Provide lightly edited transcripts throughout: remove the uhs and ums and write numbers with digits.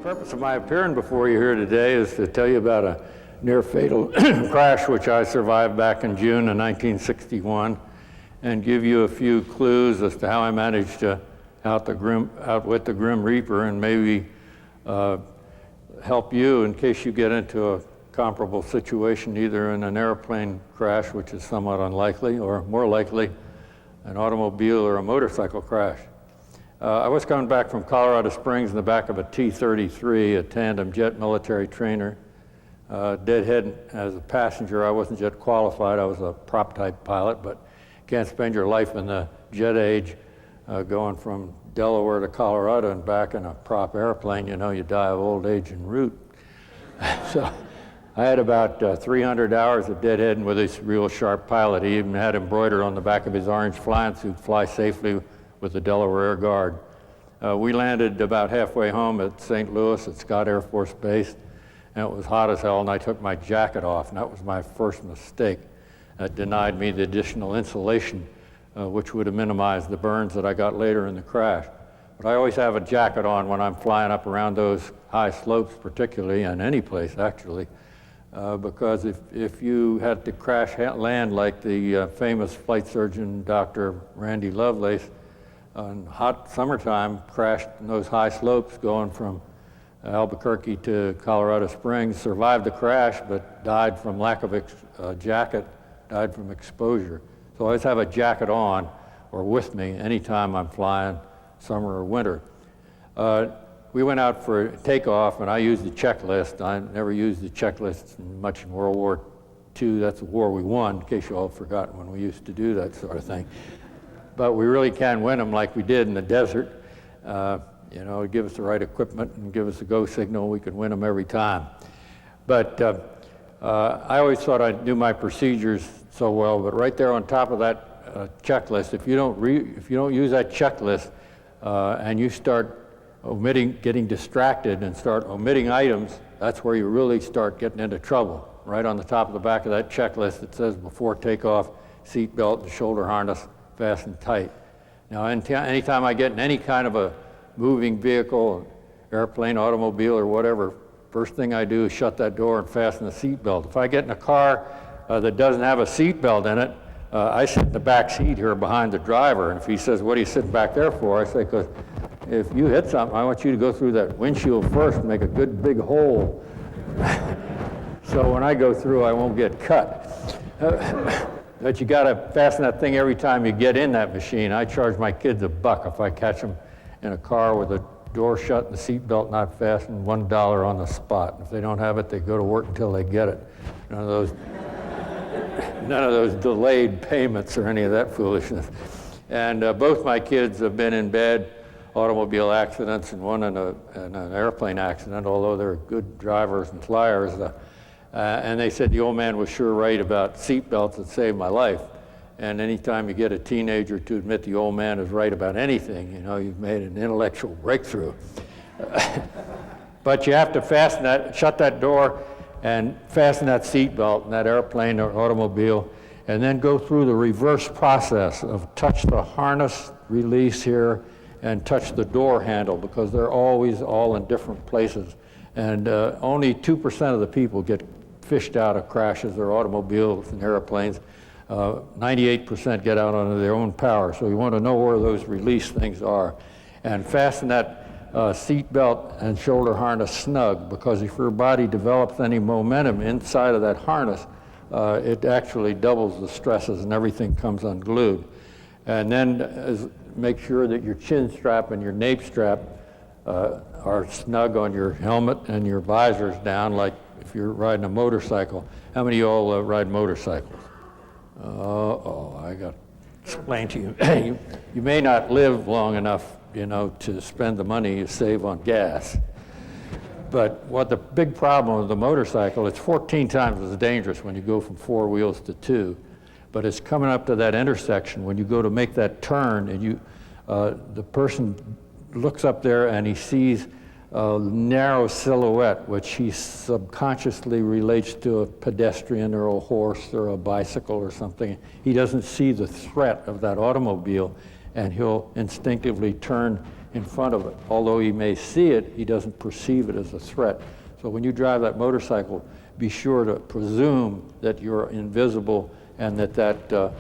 purpose of my appearing before you here today is to tell you about a near-fatal crash which I survived back in June of 1961 and give you a few clues as to how I managed to outwit the Grim Reaper and maybe help you in case you get into a comparable situation, either in an airplane crash, which is somewhat unlikely, or more likely, an automobile or a motorcycle crash. I was coming back from Colorado Springs in the back of a T-33, a tandem jet military trainer. Deadhead as a passenger. I wasn't jet qualified. I was a prop type pilot, but can't spend your life in the jet age going from Delaware to Colorado and back in a prop airplane. You know, you die of old age en route. So I had about 300 hours of deadheading with this real sharp pilot. He even had embroidered on the back of his orange flying suit, "Fly safely with the Delaware Air Guard." We landed about halfway home at St. Louis at Scott Air Force Base, and it was hot as hell, and I took my jacket off, and that was my first mistake. That denied me the additional insulation, which would have minimized the burns that I got later in the crash. But I always have a jacket on when I'm flying up around those high slopes, particularly, and any place actually, because if you had to crash land like the famous flight surgeon, Dr. Randy Lovelace, on hot summertime, crashed in those high slopes going from Albuquerque to Colorado Springs, survived the crash, but died from lack of jacket, died from exposure. So I always have a jacket on or with me anytime I'm flying, summer or winter. We went out for takeoff, and I used the checklist. I never used the checklist much in World War II. That's the war we won, in case you all forgot when we used to do that sort of thing. But we really can win them like we did in the desert. You know, give us the right equipment and give us a go signal, we could win them every time. But I always thought I knew my procedures so well, but right there on top of that checklist, if you don't use that checklist and you start getting distracted and start omitting items, that's where you really start getting into trouble. Right on the top of the back of that checklist, it says before takeoff, seat belt and shoulder harness fastened tight. Now, anytime I get in any kind of a moving vehicle, airplane, automobile, or whatever, first thing I do is shut that door and fasten the seat belt. If I get in a car that doesn't have a seat belt in it, I sit in the back seat here behind the driver, and if he says, "What are you sitting back there for?" I say, "Because if you hit something, I want you to go through that windshield first and make a good big hole." So when I go through, I won't get cut. But you got to fasten that thing every time you get in that machine. I charge my kids $1 if I catch them in a car with the door shut and the seat belt not fastened, $1 on the spot. If they don't have it, they go to work until they get it. None of those delayed payments or any of that foolishness. And both my kids have been in bad automobile accidents and one in an airplane accident, although they're good drivers and flyers. And they said the old man was sure right about seat belts that saved my life. And anytime you get a teenager to admit the old man is right about anything, you know, you've made an intellectual breakthrough. But you have to shut that door and fasten that seat belt in that airplane or automobile, and then go through the reverse process of touch the harness release here and touch the door handle, because they're always all in different places. And only 2% of the people get fished out of crashes or automobiles and airplanes. 98% get out under their own power. So you want to know where those release things are. And fasten that seat belt and shoulder harness snug, because if your body develops any momentum inside of that harness, it actually doubles the stresses and everything comes unglued. And then make sure that your chin strap and your nape strap are snug on your helmet and your visor's down, like if you're riding a motorcycle. How many of you all ride motorcycles? I got to explain to you. You may not live long enough, you know, to spend the money you save on gas. But what the big problem with the motorcycle, it's 14 times as dangerous when you go from 4 wheels to 2. But it's coming up to that intersection when you go to make that turn, and the person looks up there and he sees a narrow silhouette, which he subconsciously relates to a pedestrian or a horse or a bicycle or something. He doesn't see the threat of that automobile, and he'll instinctively turn in front of it. Although he may see it, he doesn't perceive it as a threat. So when you drive that motorcycle, be sure to presume that you're invisible and that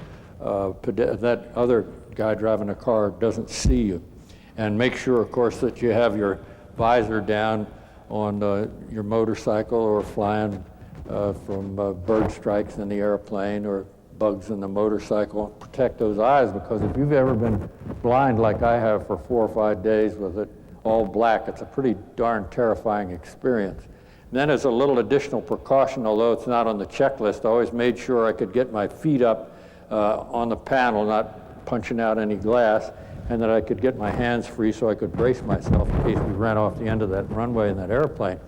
other guy driving a car doesn't see you. And make sure, of course, that you have your visor down on your motorcycle, or flying from bird strikes in the airplane or bugs in the motorcycle. Protect those eyes, because if you've ever been blind like I have for 4 or 5 days with it all black, it's a pretty darn terrifying experience. And then as a little additional precaution, although it's not on the checklist, I always made sure I could get my feet up on the panel, not punching out any glass, and that I could get my hands free so I could brace myself in case we ran off the end of that runway in that airplane.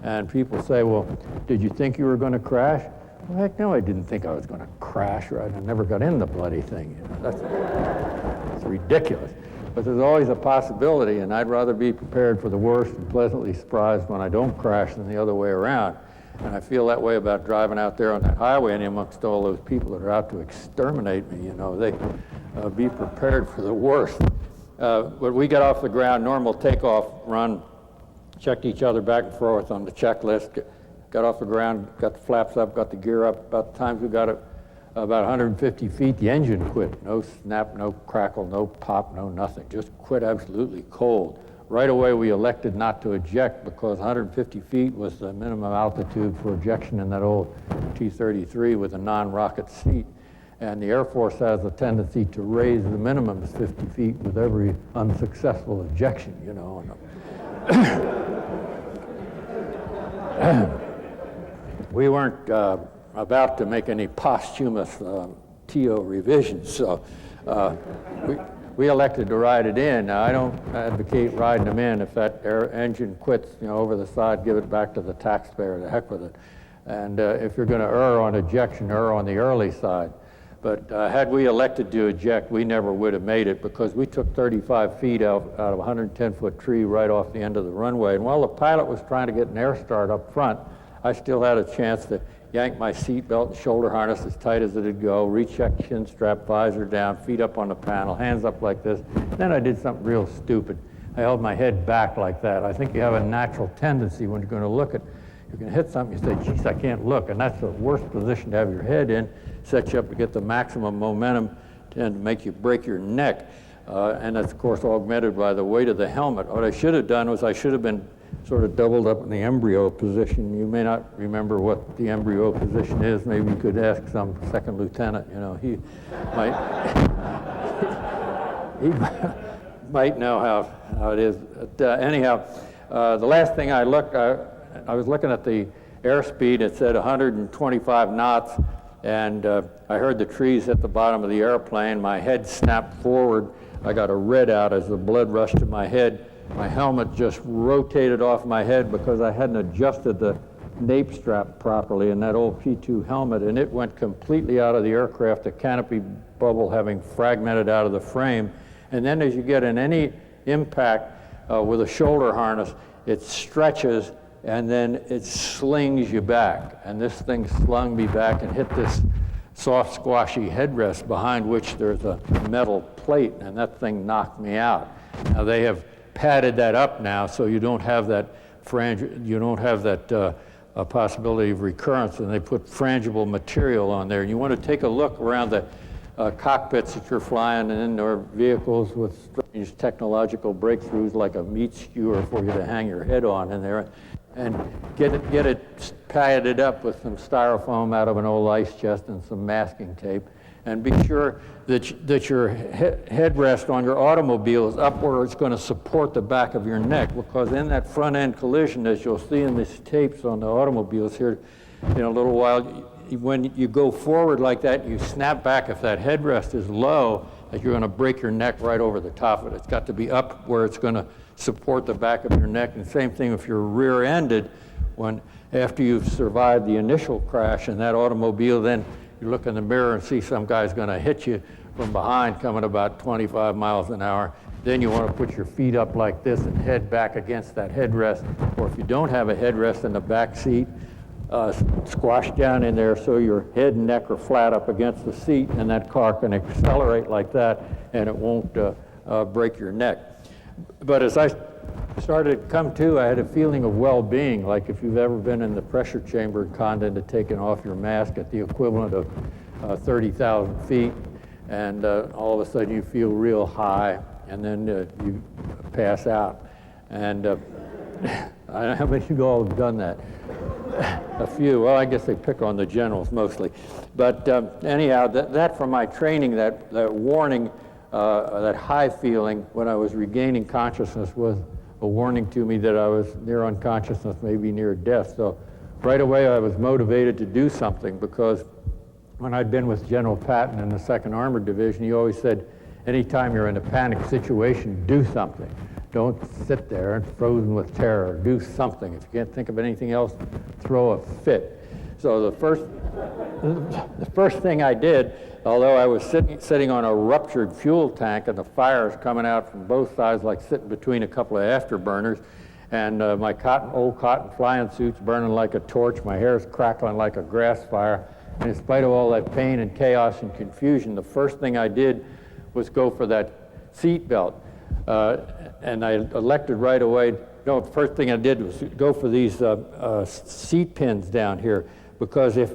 And people say, well, did you think you were going to crash? Well, heck no, I didn't think I was going to crash, right? I never got in the bloody thing. You know, that's ridiculous. But there's always a possibility, and I'd rather be prepared for the worst and pleasantly surprised when I don't crash than the other way around. And I feel that way about driving out there on that highway and amongst all those people that are out to exterminate me. You know, they be prepared for the worst. When we got off the ground, normal takeoff run, checked each other back and forth on the checklist, got off the ground, got the flaps up, got the gear up. About the time we got it about 150 feet, the engine quit. No snap, no crackle, no pop, no nothing. Just quit absolutely cold. Right away, we elected not to eject because 150 feet was the minimum altitude for ejection in that old T-33 with a non-rocket seat. And the Air Force has a tendency to raise the minimum to 50 feet with every unsuccessful ejection, you know. We weren't about to make any posthumous TO revisions, so we elected to ride it in. Now, I don't advocate riding them in. If that engine quits, you know, over the side, give it back to the taxpayer, the heck with it. And if you're going to err on ejection, err on the early side. But had we elected to eject, we never would have made it, because we took 35 feet out of a 110-foot tree right off the end of the runway. And while the pilot was trying to get an air start up front, I still had a chance to yank my seat belt and shoulder harness as tight as it'd go, recheck chin strap, visor down, feet up on the panel, hands up like this. Then I did something real stupid. I held my head back like that. I think you have a natural tendency when you're going to look at, you're going to hit something, you say, geez, I can't look. And that's the worst position to have your head in, set you up to get the maximum momentum and to make you break your neck. And that's, of course, augmented by the weight of the helmet. What I should have done was I should have been sort of doubled up in the embryo position. You may not remember what the embryo position is. Maybe you could ask some second lieutenant. You know, he might know how it is. But, anyhow, the last thing I looked, I was looking at the airspeed. It said 125 knots, and I heard the trees at the bottom of the airplane. My head snapped forward. I got a red out as the blood rushed to my head. My helmet just rotated off my head because I hadn't adjusted the nape strap properly in that old P2 helmet, and it went completely out of the aircraft, the canopy bubble having fragmented out of the frame. And then as you get in any impact with a shoulder harness, it stretches and then it slings you back. And this thing slung me back and hit this soft, squashy headrest behind which there's a metal plate, and that thing knocked me out. Now they have padded that up now, so you don't have that possibility of recurrence, and they put frangible material on there. And you want to take a look around the cockpits that you're flying in, or vehicles with strange technological breakthroughs like a meat skewer for you to hang your head on in there, and get it padded up with some styrofoam out of an old ice chest and some masking tape. And be sure that your headrest on your automobile is up where it's going to support the back of your neck, because in that front end collision, as you'll see in these tapes on the automobiles here in a little while, when you go forward like that, you snap back. If that headrest is low, that you're going to break your neck right over the top of it. It's got to be up where it's going to support the back of your neck. And same thing if you're rear-ended, after you've survived the initial crash in that automobile, then you look in the mirror and see some guy's going to hit you from behind coming about 25 miles an hour. Then you want to put your feet up like this and head back against that headrest. Or if you don't have a headrest in the back seat, squash down in there so your head and neck are flat up against the seat, and that car can accelerate like that and it won't break your neck. But as I started to come to, I had a feeling of well-being, like if you've ever been in the pressure chamber and content taken off your mask at the equivalent of 30,000 feet, and all of a sudden you feel real high, and then you pass out. And I don't know how many of you all have done that. A few. Well, I guess they pick on the generals mostly. But anyhow, that from my training, that warning, that high feeling when I was regaining consciousness was a warning to me that I was near unconsciousness, maybe near death. So right away I was motivated to do something, because when I'd been with General Patton in the 2nd Armored Division, he always said, anytime you're in a panic situation, do something. Don't sit there and frozen with terror. Do something. If you can't think of anything else, throw a fit. So the first thing I did, although I was sitting on a ruptured fuel tank and the fire is coming out from both sides, like sitting between a couple of afterburners, and my old cotton flying suit's burning like a torch, my hair's crackling like a grass fire, and in spite of all that pain and chaos and confusion, the first thing I did was go for that seat belt. And I elected right away, no, the first thing I did was go for these seat pins down here, because if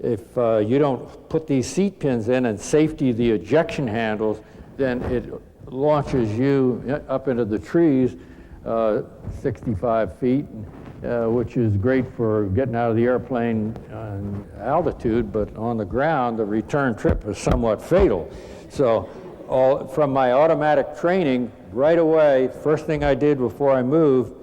you don't put these seat pins in and safety the ejection handles, then it launches you up into the trees 65 feet, which is great for getting out of the airplane altitude, but on the ground, the return trip is somewhat fatal. So from my automatic training, right away, first thing I did before I moved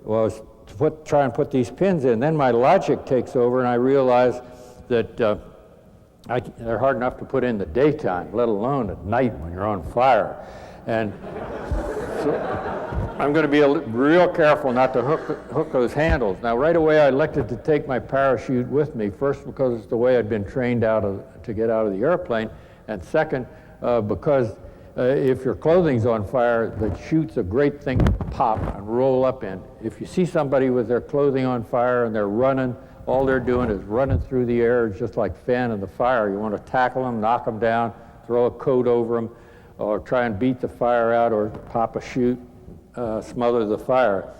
was to try and put these pins in. Then my logic takes over, and I realize that they're hard enough to put in the daytime, let alone at night when you're on fire. And so I'm going to be real careful not to hook those handles. Now, right away, I elected to take my parachute with me, first because it's the way I'd been trained to get out of the airplane, and second, because if your clothing's on fire, the chute's a great thing to pop and roll up in. If you see somebody with their clothing on fire and they're running, all they're doing is running through the air, just like fanning the fire. You want to tackle them, knock them down, throw a coat over them, or try and beat the fire out, or pop a chute, smother the fire.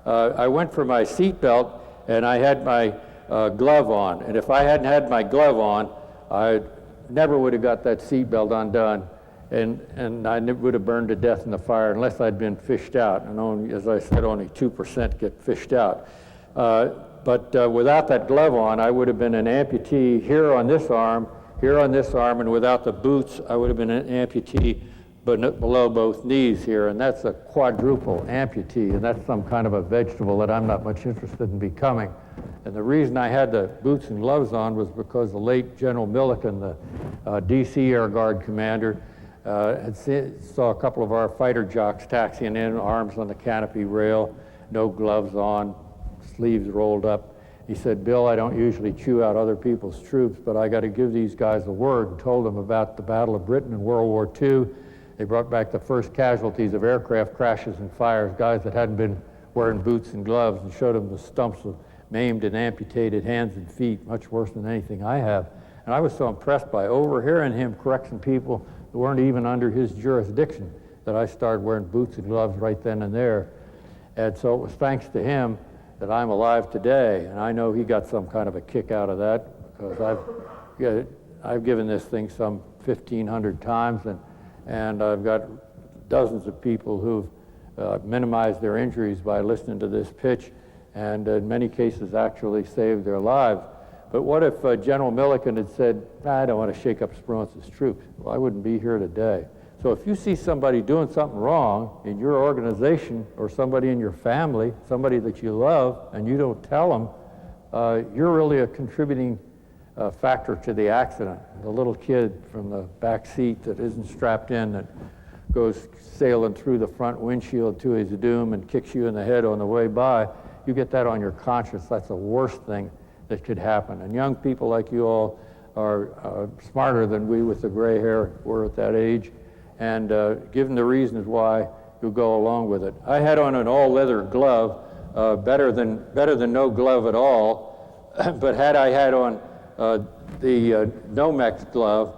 I went for my seat belt, and I had my glove on. And if I hadn't had my glove on, I never would have got that seat belt undone. And I would have burned to death in the fire unless I'd been fished out. And only, as I said, only 2% get fished out. But without that glove on, I would have been an amputee here on this arm, and without the boots, I would have been an amputee below both knees here, and that's a quadruple amputee, and that's some kind of a vegetable that I'm not much interested in becoming. And the reason I had the boots and gloves on was because the late General Milliken, the D.C. Air Guard commander, saw a couple of our fighter jocks taxiing in, arms on the canopy rail, no gloves on, sleeves rolled up. He said, "Bill, I don't usually chew out other people's troops, but I got to give these guys a word," and told them about the Battle of Britain in World War II. They brought back the first casualties of aircraft crashes and fires, guys that hadn't been wearing boots and gloves, and showed them the stumps of maimed and amputated hands and feet, much worse than anything I have. And I was so impressed by overhearing him correcting people that weren't even under his jurisdiction that I started wearing boots and gloves right then and there. And so it was thanks to him that I'm alive today, and I know he got some kind of a kick out of that, because I've given this thing some 1,500 times, and I've got dozens of people who've minimized their injuries by listening to this pitch, and in many cases actually saved their lives. But what if General Milliken had said, "I don't want to shake up Spruance's troops"? Well, I wouldn't be here today. So if you see somebody doing something wrong in your organization, or somebody in your family, somebody that you love, and you don't tell them, you're really a contributing factor to the accident. The little kid from the back seat that isn't strapped in, that goes sailing through the front windshield to his doom and kicks you in the head on the way by, you get that on your conscience. That's the worst thing that could happen. And young people like you all are smarter than we with the gray hair were at that age, and given the reasons why, you'll go along with it. I had on an all-leather glove, better than no glove at all, but had I had on the Nomex glove,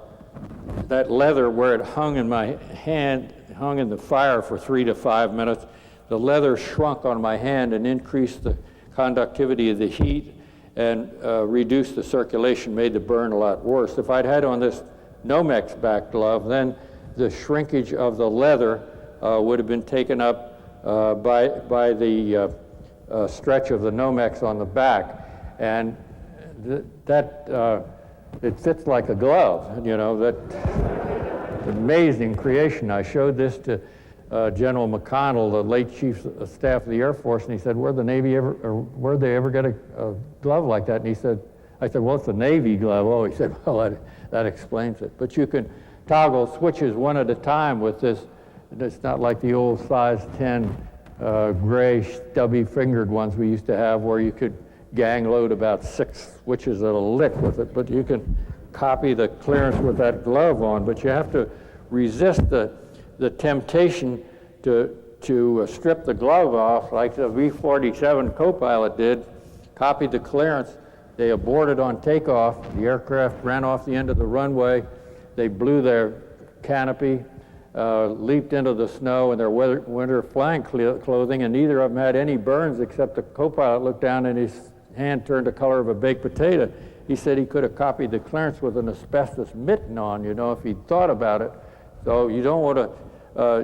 that leather, where it hung in my hand, hung in the fire for 3 to 5 minutes, the leather shrunk on my hand and increased the conductivity of the heat and reduced the circulation, made the burn a lot worse. If I'd had on this Nomex back glove, then the shrinkage of the leather would have been taken up by the stretch of the Nomex on the back, and it fits like a glove. You know, that amazing creation. I showed this to General McConnell, the late Chief of Staff of the Air Force, and he said, "Where'd the Navy ever, or where'd they ever get a glove like that?" And he said, "I said, well, it's a Navy glove." Oh, he said, "Well, that explains it." But you can toggle switches one at a time with this. It's not like the old size 10 gray stubby-fingered ones we used to have, where you could gang load about 6 switches at a lick with it. But you can copy the clearance with that glove on. But you have to resist the temptation to strip the glove off, like the V-47 co-pilot did, copied the clearance. They aborted on takeoff. The aircraft ran off the end of the runway. They blew their canopy, leaped into the snow in their winter flying clothing, and neither of them had any burns, except the co-pilot looked down and his hand turned the color of a baked potato. He said he could have copied the clearance with an asbestos mitten on, you know, if he'd thought about it. So you don't want to,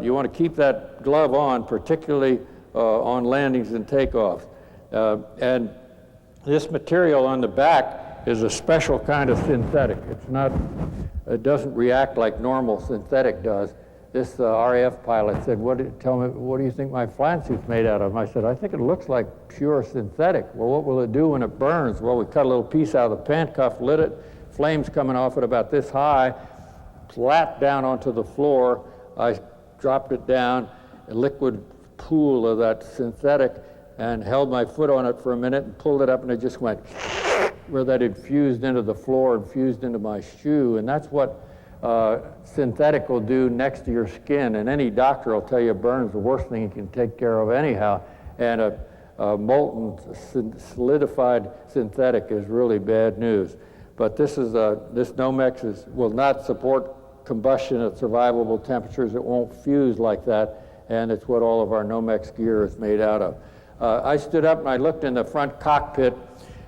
you want to keep that glove on, particularly on landings and takeoffs. And this material on the back is a special kind of synthetic. It's not, it doesn't react like normal synthetic does. This RAF pilot said, tell me, what do you think my flying suit's made out of? I said, I think it looks like pure synthetic. Well, what will it do when it burns? Well, we cut a little piece out of the pant cuff, lit it, flames coming off it about this high, flat down onto the floor. I dropped it down, a liquid pool of that synthetic, and held my foot on it for a minute and pulled it up, and it just went where that had fused into the floor and fused into my shoe. And that's what synthetic will do next to your skin. And any doctor will tell you burns the worst thing you can take care of anyhow. And a molten, solidified synthetic is really bad news. But this Nomex will not support combustion at survivable temperatures. It won't fuse like that, and it's what all of our Nomex gear is made out of. I stood up and I looked in the front cockpit,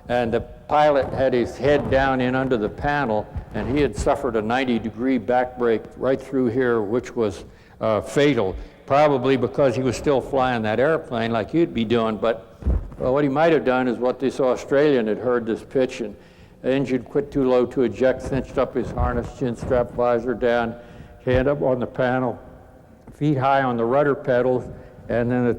and the pilot had his head down in under the panel, and he had suffered a 90-degree back break right through here, which was fatal, probably because he was still flying that airplane like you'd be doing. But well, what he might have done is what this Australian had heard this pitch, and the engine quit too low to eject, cinched up his harness, chin strap visor down, hand up on the panel, feet high on the rudder pedals, and then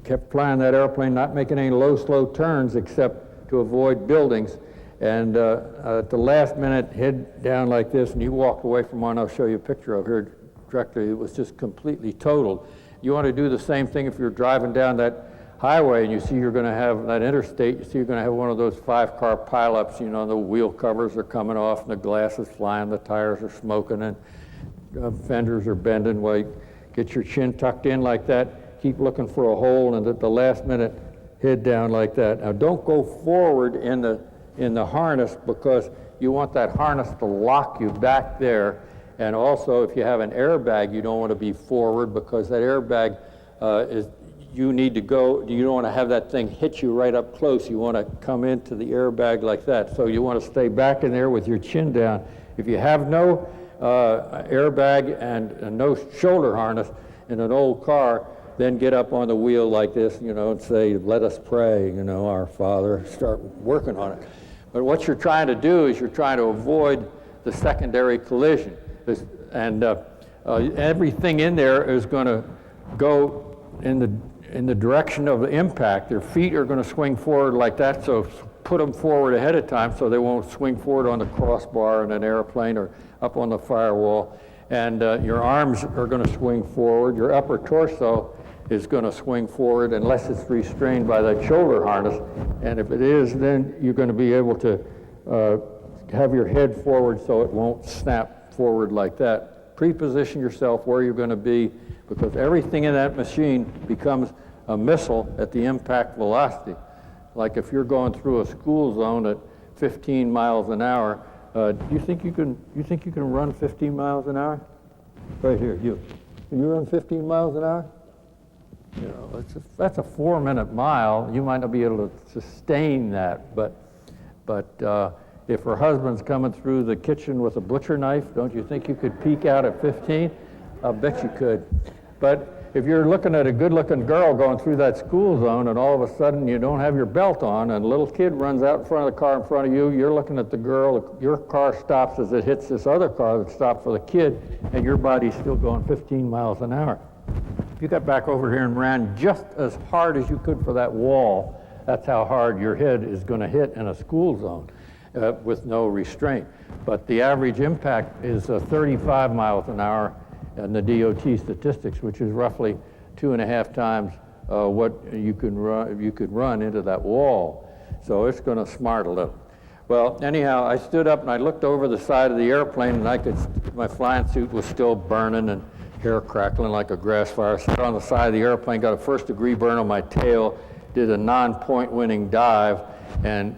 kept flying that airplane, not making any low, slow turns except to avoid buildings. And at the last minute, head down like this, and he walked away from one I'll show you a picture of here directly. It was just completely totaled. You want to do the same thing if you're driving down that highway and you see you're going to have that interstate, you see you're going to have one of those 5-car pileups, you know, the wheel covers are coming off and the glass is flying, the tires are smoking, and fenders are bending. Well, you get your chin tucked in like that, keep looking for a hole, and at the last minute, head down like that. Now, don't go forward in the harness, because you want that harness to lock you back there. And also, if you have an airbag, you don't want to be forward, because that airbag you need to go, you don't want to have that thing hit you right up close. You want to come into the airbag like that. So you want to stay back in there with your chin down. If you have no airbag and no shoulder harness in an old car, then get up on the wheel like this, you know, and say, let us pray, you know, our Father, start working on it. But what you're trying to do is you're trying to avoid the secondary collision. And everything in there is going to go in the direction of the impact. Their feet are going to swing forward like that, so put them forward ahead of time so they won't swing forward on the crossbar in an airplane or up on the firewall. And your arms are going to swing forward. Your upper torso is going to swing forward unless it's restrained by that shoulder harness. And if it is, then you're going to be able to have your head forward so it won't snap forward like that. Pre-position yourself where you're going to be, because everything in that machine becomes a missile at the impact velocity. Like if you're going through a school zone at 15 miles an hour, Do you think you can run 15 miles an hour? Right here, you. Can you run 15 miles an hour? You know, that's a 4-minute mile. You might not be able to sustain that, but if her husband's coming through the kitchen with a butcher knife, don't you think you could peek out at 15? I'll bet you could. But if you're looking at a good-looking girl going through that school zone and all of a sudden you don't have your belt on and a little kid runs out in front of the car in front of you, you're looking at the girl, your car stops as it hits this other car that stopped for the kid, and your body's still going 15 miles an hour. If you got back over here and ran just as hard as you could for that wall, that's how hard your head is going to hit in a school zone with no restraint. But the average impact is 35 miles an hour in the DOT statistics, which is roughly 2.5 times what you could run into that wall. So it's going to smart a little. Well, anyhow, I stood up and I looked over the side of the airplane, and my flying suit was still burning and hair crackling like a grass fire. I sat on the side of the airplane, got a first-degree burn on my tail, did a non-point winning dive, and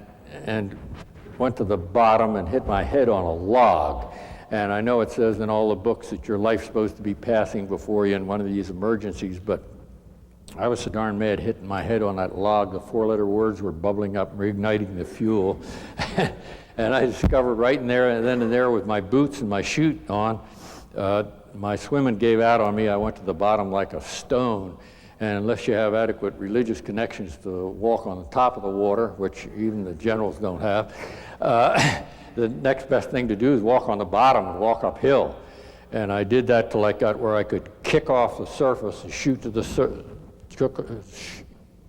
went to the bottom and hit my head on a log. And I know it says in all the books that your life's supposed to be passing before you in one of these emergencies, but I was so darn mad hitting my head on that log. The 4-letter words were bubbling up, reigniting the fuel. And I discovered right in there, and then and there with my boots and my chute on, my swimming gave out on me. I went to the bottom like a stone. And unless you have adequate religious connections to walk on the top of the water, which even the generals don't have, the next best thing to do is walk on the bottom and walk uphill. And I did that till I got where I could kick off the surface and shoot to the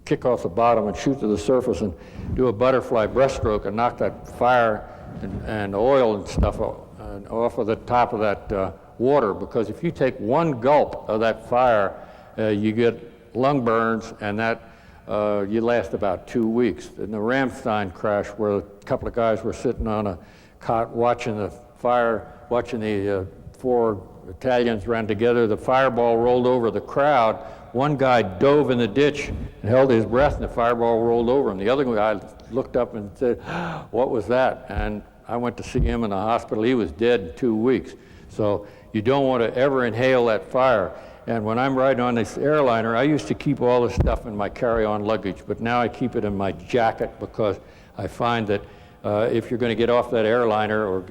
kick off the bottom and shoot to the surface and do a butterfly breaststroke and knock that fire and oil and stuff off of the top of that water. Because if you take one gulp of that fire, you get lung burns, and that you last about 2 weeks. In the Ramstein crash, where a couple of guys were sitting on a cot watching the fire, watching the 4 Italians ran together, the fireball rolled over the crowd. One guy dove in the ditch and held his breath, and the fireball rolled over him. The other guy looked up and said, "What was that?" And I went to see him in the hospital. He was dead in 2 weeks. So you don't want to ever inhale that fire. And when I'm riding on this airliner, I used to keep all this stuff in my carry-on luggage, but now I keep it in my jacket because I find that if you're going to get off that airliner, or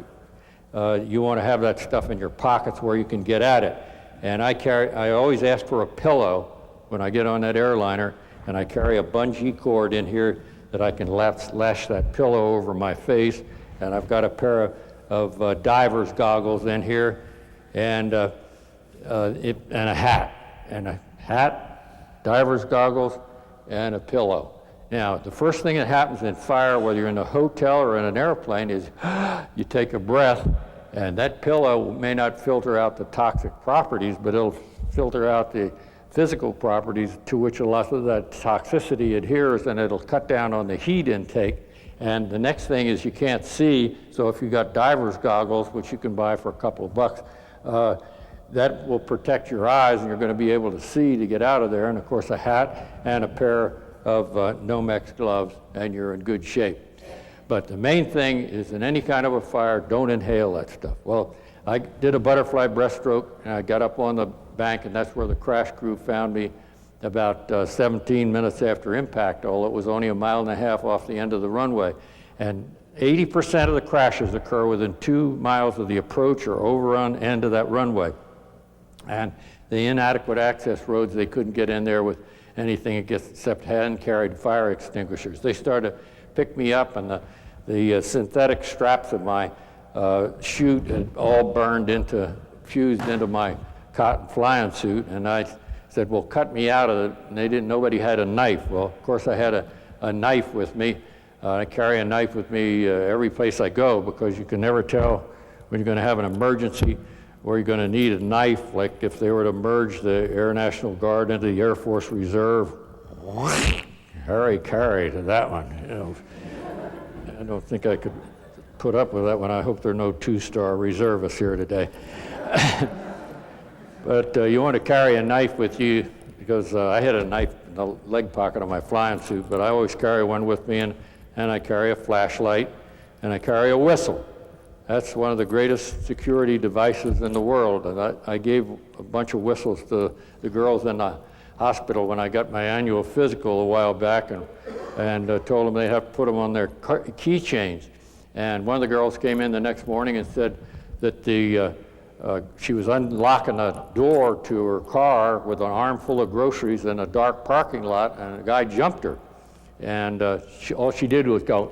you want to have that stuff in your pockets where you can get at it. And I always ask for a pillow when I get on that airliner, and I carry a bungee cord in here that I can lash that pillow over my face, and I've got a pair of diver's goggles in here, and a hat, diver's goggles, and a pillow. Now, the first thing that happens in fire, whether you're in a hotel or in an airplane, is you take a breath, and that pillow may not filter out the toxic properties, but it'll filter out the physical properties to which a lot of that toxicity adheres, and it'll cut down on the heat intake. And the next thing is you can't see, so if you've got diver's goggles, which you can buy for a couple of bucks, that will protect your eyes, and you're going to be able to see to get out of there. And of course, a hat and a pair of Nomex gloves, and you're in good shape. But the main thing is, in any kind of a fire, don't inhale that stuff. Well, I did a butterfly breaststroke, and I got up on the bank, and that's where the crash crew found me about 17 minutes after impact, although it was only 1.5 miles off the end of the runway. And 80% of the crashes occur within 2 miles of the approach or overrun end of that runway. And the inadequate access roads, they couldn't get in there with anything except hand-carried fire extinguishers. They started to pick me up, and the synthetic straps of my chute had all fused into my cotton flying suit, and I said, "Well, cut me out of it," and nobody had a knife. Well, of course I had a knife with me. I carry a knife with me every place I go, because you can never tell when you're going to have an emergency or you're going to need a knife, like if they were to merge the Air National Guard into the Air Force Reserve. Harry carry to that one. You know, I don't think I could put up with that one. I hope there are no 2-star reservists here today. But you want to carry a knife with you, because I had a knife in the leg pocket of my flying suit, but I always carry one with me, and I carry a flashlight, and I carry a whistle. That's one of the greatest security devices in the world. And I gave a bunch of whistles to the girls in the hospital when I got my annual physical a while back, and told them they have to put them on their keychains. And one of the girls came in the next morning and said that she was unlocking a door to her car with an armful of groceries in a dark parking lot, and a guy jumped her. And all she did was go,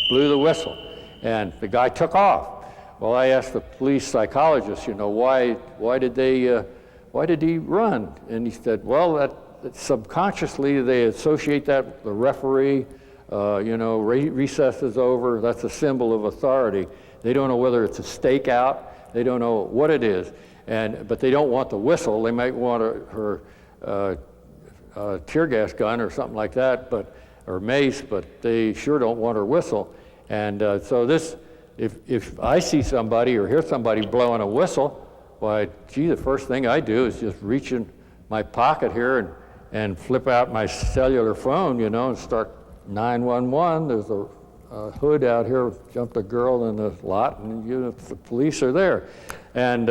blew the whistle, and the guy took off. Well, I asked the police psychologist, why did he run? And he said, well, that subconsciously they associate that with the referee. Recess is over. That's a symbol of authority. They don't know whether it's a stakeout. They don't know what it is, but they don't want the whistle. They might want her tear gas gun or something like that, or mace, but they sure don't want her whistle. And so if I see somebody or hear somebody blowing a whistle, why, the first thing I do is just reach in my pocket here and flip out my cellular phone, and start 911. There's a hood out here, jumped a girl in the lot, and the police are there. And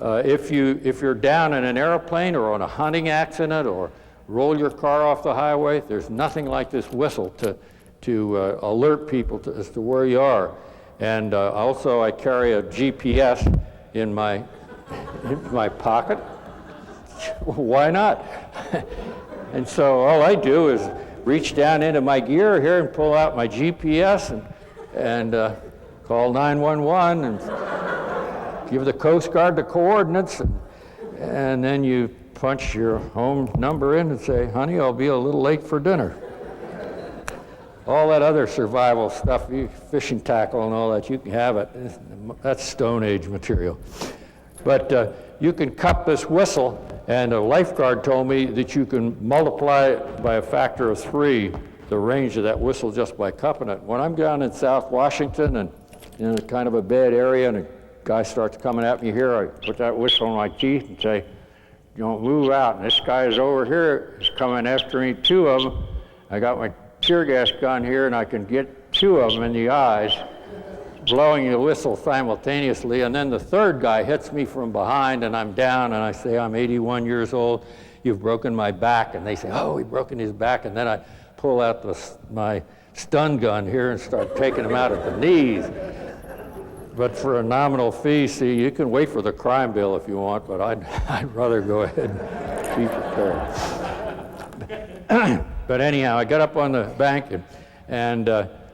if you're down in an airplane or on a hunting accident or roll your car off the highway, there's nothing like this whistle to alert people as to where you are. And also I carry a GPS in my pocket. Why not? And so all I do is reach down into my gear here and pull out my GPS and call 911 and give the Coast Guard the coordinates, and then you punch your home number in and say, honey, I'll be a little late for dinner. All that other survival stuff, fishing tackle and all that, you can have it. That's Stone Age material. But you can cup this whistle, and a lifeguard told me that you can multiply by a factor of 3 the range of that whistle just by cupping it. When I'm down in South Washington and in kind of a bad area and a guy starts coming at me here, I put that whistle in my teeth and say, don't move out. And this guy is over here, is coming after me, 2 of them. I got my tear gas gun here and I can get 2 of them in the eyes, blowing the whistle simultaneously, and then the third guy hits me from behind and I'm down, and I say, I'm 81 years old, you've broken my back. And they say, oh, he broken his back. And then I pull out my stun gun here and start taking him out at the knees. But for a nominal fee, see, you can wait for the crime bill if you want, but I'd rather go ahead and be prepared. But anyhow, I got up on the bank and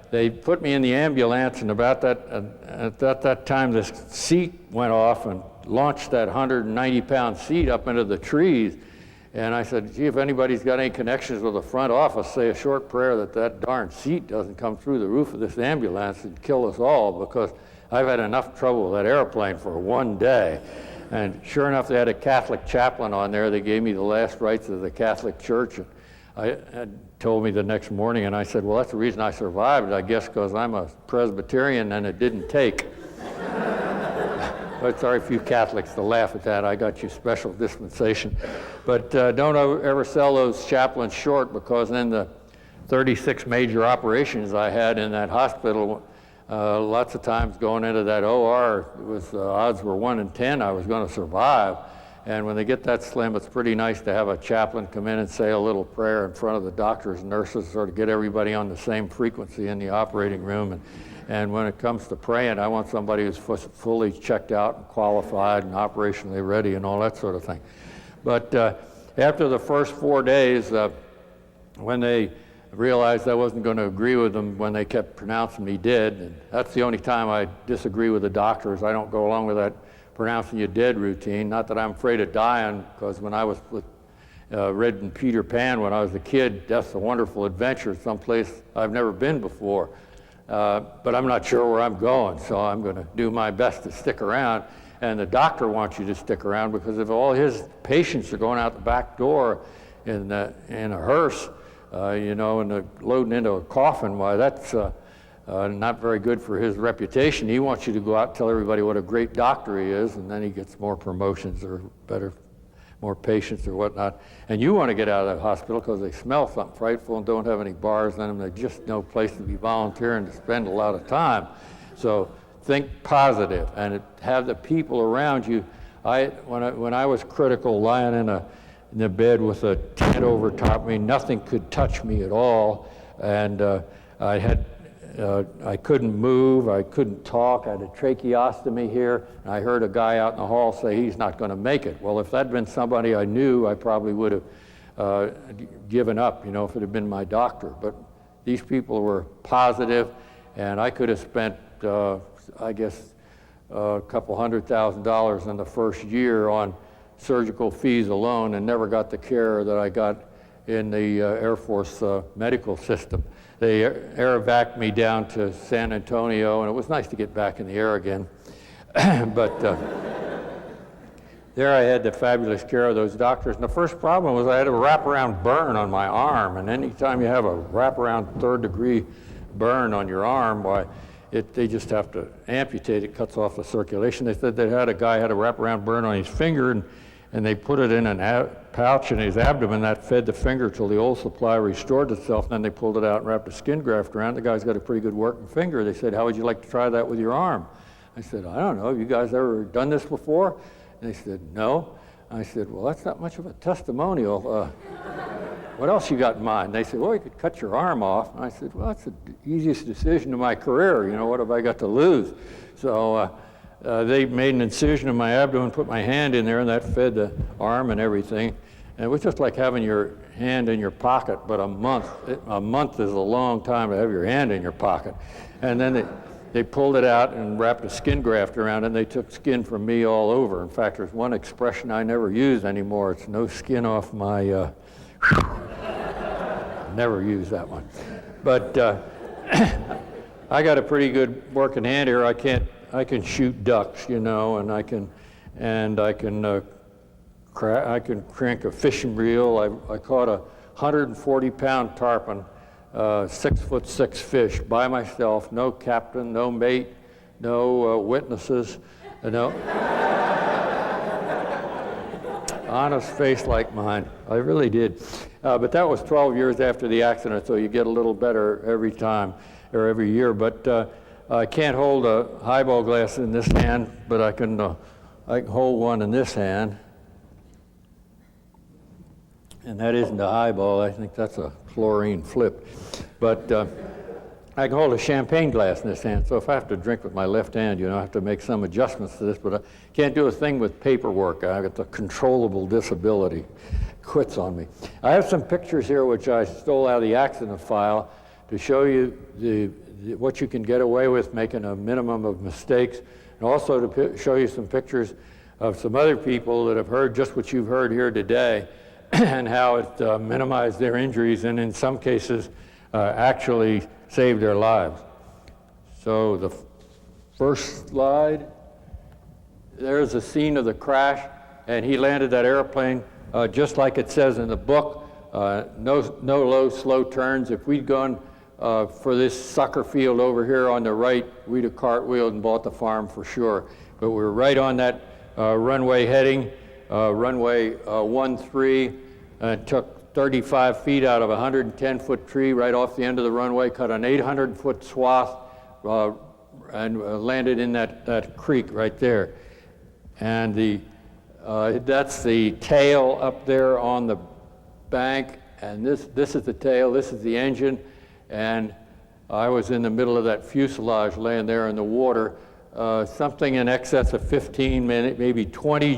they put me in the ambulance, and about at that time, the seat went off and launched that 190-pound seat up into the trees. And I said, gee, if anybody's got any connections with the front office, say a short prayer that darn seat doesn't come through the roof of this ambulance and kill us all, because I've had enough trouble with that airplane for one day. And sure enough, they had a Catholic chaplain on there. They gave me the last rites of the Catholic Church. And had told me the next morning, and I said, well, that's the reason I survived, I guess, because I'm a Presbyterian and it didn't take. But sorry for you Catholics to laugh at that. I got you special dispensation. But don't ever sell those chaplains short, because in the 36 major operations I had in that hospital, lots of times going into that OR, odds were 1 in 10 I was going to survive. And when they get that slim, it's pretty nice to have a chaplain come in and say a little prayer in front of the doctors and nurses, sort of get everybody on the same frequency in the operating room. And when it comes to praying, I want somebody who's fully checked out and qualified and operationally ready and all that sort of thing. But after the first 4 days, when they realized I wasn't going to agree with them when they kept pronouncing me dead, and that's the only time I disagree with the doctors. I don't go along with that pronouncing you dead routine. Not that I'm afraid of dying, because when I was reading Peter Pan when I was a kid, Death's a Wonderful Adventure, someplace I've never been before. But I'm not sure where I'm going, so I'm going to do my best to stick around. And the doctor wants you to stick around, because if all his patients are going out the back door in a hearse, and loading into a coffin, why, that's not very good for his reputation. He wants you to go out and tell everybody what a great doctor he is, and then he gets more promotions or more patients or whatnot. And you want to get out of that hospital because they smell something frightful and don't have any bars in them. There's just no place to be volunteering to spend a lot of time. So think positive and have the people around you. When I was critical, lying in the bed with a tent over top of me, nothing could touch me at all, and I couldn't move, I couldn't talk, I had a tracheostomy here, and I heard a guy out in the hall say he's not going to make it. Well, if that'd been somebody I knew, I probably would have given up, you know, if it had been my doctor. But these people were positive, and I could have spent, I guess, a couple $100,000 in the first year on surgical fees alone and never got the care that I got in the Air Force medical system. They air evac'd me down to San Antonio, and it was nice to get back in the air again. But there I had the fabulous care of those doctors. And the first problem was I had a wraparound burn on my arm. And anytime you have a wraparound third-degree burn on your arm, why, they just have to amputate it, cuts off the circulation. They said they had a guy had a wraparound burn on his finger, and they put it in a pouch in his abdomen that fed the finger till the old supply restored itself. And then they pulled it out and wrapped a skin graft around. The guy's got a pretty good working finger. They said, "How would you like to try that with your arm?" I said, "I don't know. Have you guys ever done this before?" And they said, "No." I said, "Well, that's not much of a testimonial. What else you got in mind?" They said, "Well, you could cut your arm off." And I said, "Well, that's the easiest decision of my career. You know, what have I got to lose?" So they made an incision in my abdomen, put my hand in there, and that fed the arm and everything. And it was just like having your hand in your pocket, but a month is a long time to have your hand in your pocket. And then they pulled it out and wrapped a skin graft around it, and they took skin from me all over. In fact, there's one expression I never use anymore. It's "no skin off my..." Never use that one. But I got a pretty good working hand here. I can shoot ducks, you know, and I can crank a fishing reel. I caught a 140-pound tarpon, 6'6" fish by myself, no captain, no mate, no witnesses, no. Honest face like mine. I really did. But that was 12 years after the accident, so you get a little better every time or every year. But I can't hold a highball glass in this hand, but I can hold one in this hand. And that isn't a highball. I think that's a chlorine flip. But I can hold a champagne glass in this hand, so if I have to drink with my left hand, you know, I have to make some adjustments to this, but I can't do a thing with paperwork. I've got the controllable disability. Quits on me. I have some pictures here which I stole out of the accident file to show you what you can get away with making a minimum of mistakes, and also to show you some pictures of some other people that have heard just what you've heard here today and how it minimized their injuries and in some cases actually saved their lives. So the first slide, there's a scene of the crash, and he landed that airplane just like it says in the book, no low, slow turns. If we'd gone for this sucker field over here on the right, we'd have cartwheeled and bought the farm for sure. But we were right on that runway heading, runway 13, and took 35 feet out of a 110-foot tree right off the end of the runway, cut an 800-foot swath, and landed in that creek right there. And that's the tail up there on the bank, and this is the tail, this is the engine, and I was in the middle of that fuselage laying there in the water, something in excess of 15 minutes, maybe 20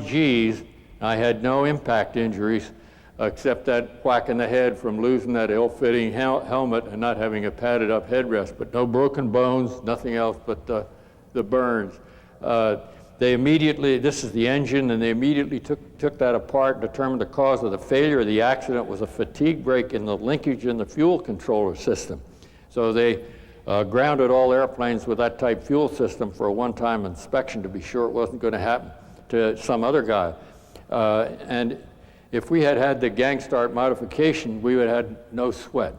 Gs. I had no impact injuries except that whack in the head from losing that ill-fitting helmet and not having a padded up headrest, but no broken bones, nothing else but the burns. They immediately, this is the engine, and they immediately took that apart and determined the cause of the failure of the accident was a fatigue break in the linkage in the fuel controller system. So they grounded all airplanes with that type fuel system for a one-time inspection to be sure it wasn't going to happen to some other guy. And if we had had the gang start modification, we would have had no sweat.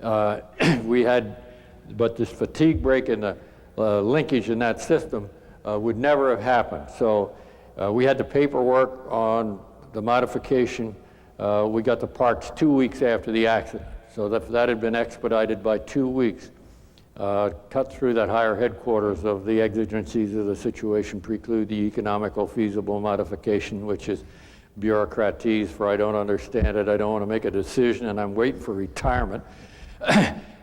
But this fatigue break in the linkage in that system would never have happened. So we had the paperwork on the modification. We got the parts 2 weeks after the accident. So that had been expedited by 2 weeks. cut through that higher headquarters of the exigencies of the situation, preclude the economical feasible modification, which is bureaucratese for I don't understand it, I don't want to make a decision, and I'm waiting for retirement.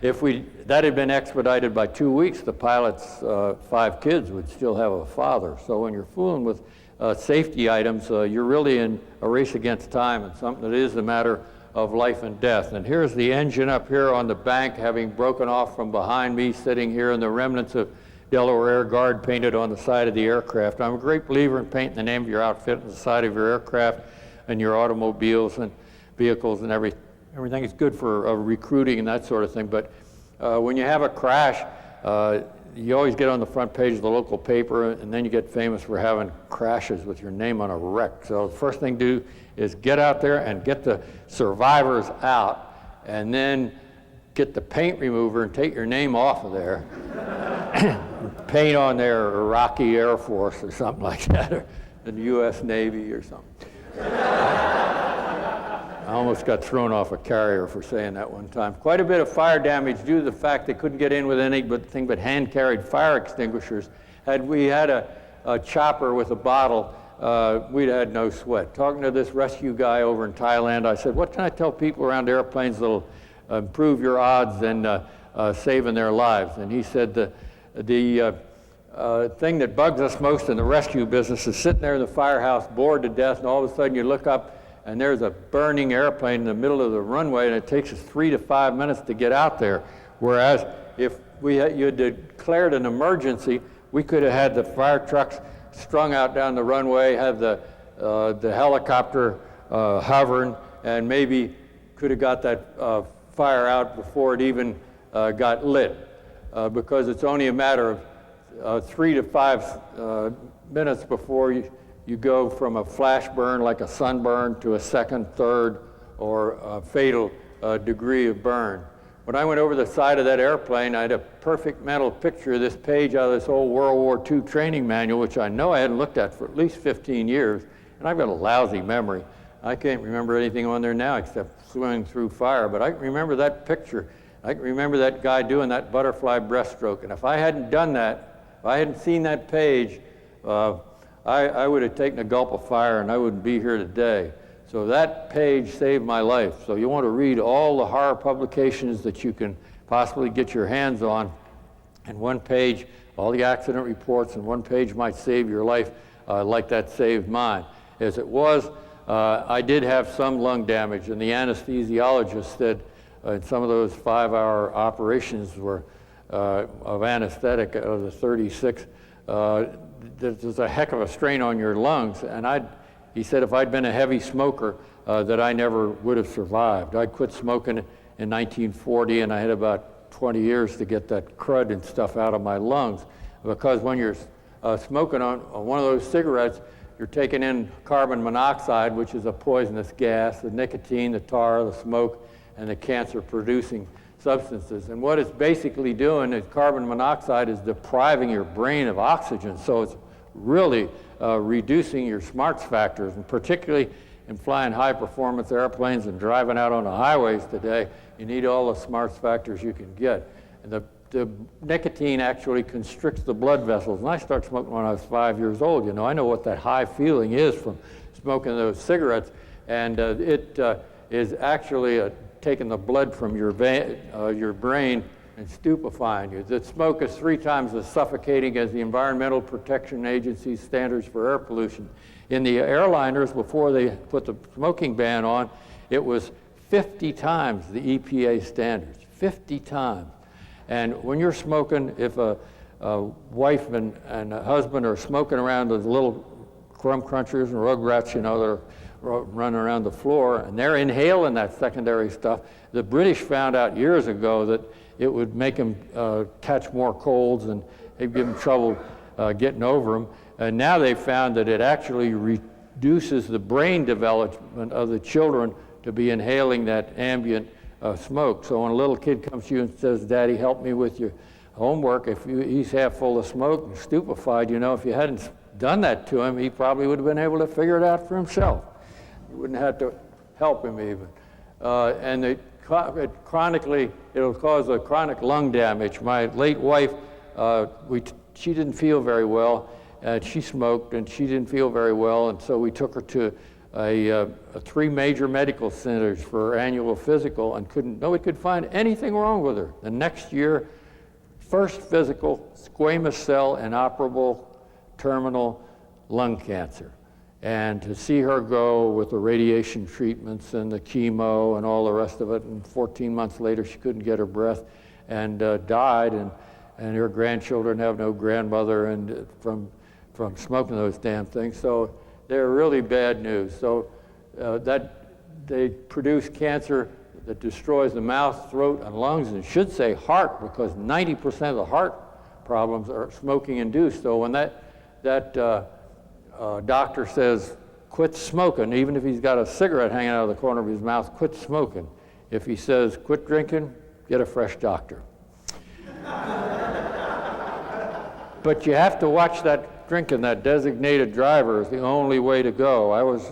If that had been expedited by 2 weeks, the pilot's 5 kids would still have a father. So when you're fooling with safety items, you're really in a race against time and something that is a matter of life and death. And here's the engine up here on the bank having broken off from behind me, sitting here in the remnants of Delaware Air Guard painted on the side of the aircraft. I'm a great believer in painting the name of your outfit on the side of your aircraft and your automobiles and vehicles and everything is good for recruiting and that sort of thing. But when you have a crash, you always get on the front page of the local paper, and then you get famous for having crashes with your name on a wreck. So the first thing to do is get out there and get the survivors out, and then get the paint remover and take your name off of there. Paint on there Iraqi Air Force or something like that, or the U.S. Navy or something. I almost got thrown off a carrier for saying that one time. Quite a bit of fire damage due to the fact they couldn't get in with anything but hand-carried fire extinguishers. Had we had a chopper with a bottle, we'd had no sweat. Talking to this rescue guy over in Thailand, I said, what can I tell people around airplanes that'll improve your odds in saving their lives? And he said the thing that bugs us most in the rescue business is sitting there in the firehouse, bored to death, and all of a sudden you look up and there's a burning airplane in the middle of the runway, and it takes us 3 to 5 minutes to get out there. Whereas if you had declared an emergency, we could have had the fire trucks strung out down the runway, had the helicopter hovering, and maybe could have got that fire out before it even got lit. Because it's only a matter of 3 to 5 minutes before you go from a flash burn like a sunburn to a second, third, or a fatal degree of burn. When I went over the side of that airplane, I had a perfect mental picture of this page out of this old World War II training manual, which I know I hadn't looked at for at least 15 years, and I've got a lousy memory. I can't remember anything on there now except swimming through fire, but I can remember that picture. I can remember that guy doing that butterfly breaststroke, and if I hadn't done that, if I hadn't seen that page, I would have taken a gulp of fire and I wouldn't be here today. So that page saved my life. So you want to read all the horror publications that you can possibly get your hands on, and one page, all the accident reports, and one page might save your life like that saved mine. As it was, I did have some lung damage, and the anesthesiologist said some of those 5-hour operations were of anesthetic of the 36. There's a heck of a strain on your lungs, and he said if I'd been a heavy smoker, that I never would have survived. I quit smoking in 1940, and I had about 20 years to get that crud and stuff out of my lungs, because when you're smoking on one of those cigarettes, you're taking in carbon monoxide, which is a poisonous gas, the nicotine, the tar, the smoke, and the cancer-producing substances. And what it's basically doing is carbon monoxide is depriving your brain of oxygen, so it's really reducing your smarts factors, and particularly in flying high-performance airplanes and driving out on the highways today, you need all the smarts factors you can get. And the nicotine actually constricts the blood vessels. And I started smoking when I was 5 years old. You know, I know what that high feeling is from smoking those cigarettes, and it is actually taking the blood from your brain and stupefying you. The smoke is 3 times as suffocating as the Environmental Protection Agency's standards for air pollution. In the airliners, before they put the smoking ban on, it was 50 times the EPA standards, 50 times. And when you're smoking, if a wife and a husband are smoking around the little crumb crunchers and rugrats, you know, that are running around the floor, and they're inhaling that secondary stuff, the British found out years ago that it would make them catch more colds, and it'd give them trouble getting over them. And now they found that it actually reduces the brain development of the children to be inhaling that ambient smoke. So when a little kid comes to you and says, "Daddy, help me with your homework," if he's half full of smoke and stupefied, you know, if you hadn't done that to him, he probably would have been able to figure it out for himself. You wouldn't have to help him even. And the it'll cause a chronic lung damage. My late wife, she didn't feel very well, and she smoked, and she didn't feel very well, and so we took her to 3 major medical centers for her annual physical, and nobody could find anything wrong with her. The next year, first physical, squamous cell inoperable terminal lung cancer. And to see her go with the radiation treatments and the chemo and all the rest of it, and 14 months later she couldn't get her breath and died, and her grandchildren have no grandmother and from smoking those damn things. So they're really bad news. So that they produce cancer that destroys the mouth, throat, and lungs, and it should say heart, because 90% of the heart problems are smoking induced. So when that doctor says, quit smoking, even if he's got a cigarette hanging out of the corner of his mouth, quit smoking. If he says, quit drinking, get a fresh doctor. But you have to watch that drinking. That designated driver is the only way to go. I was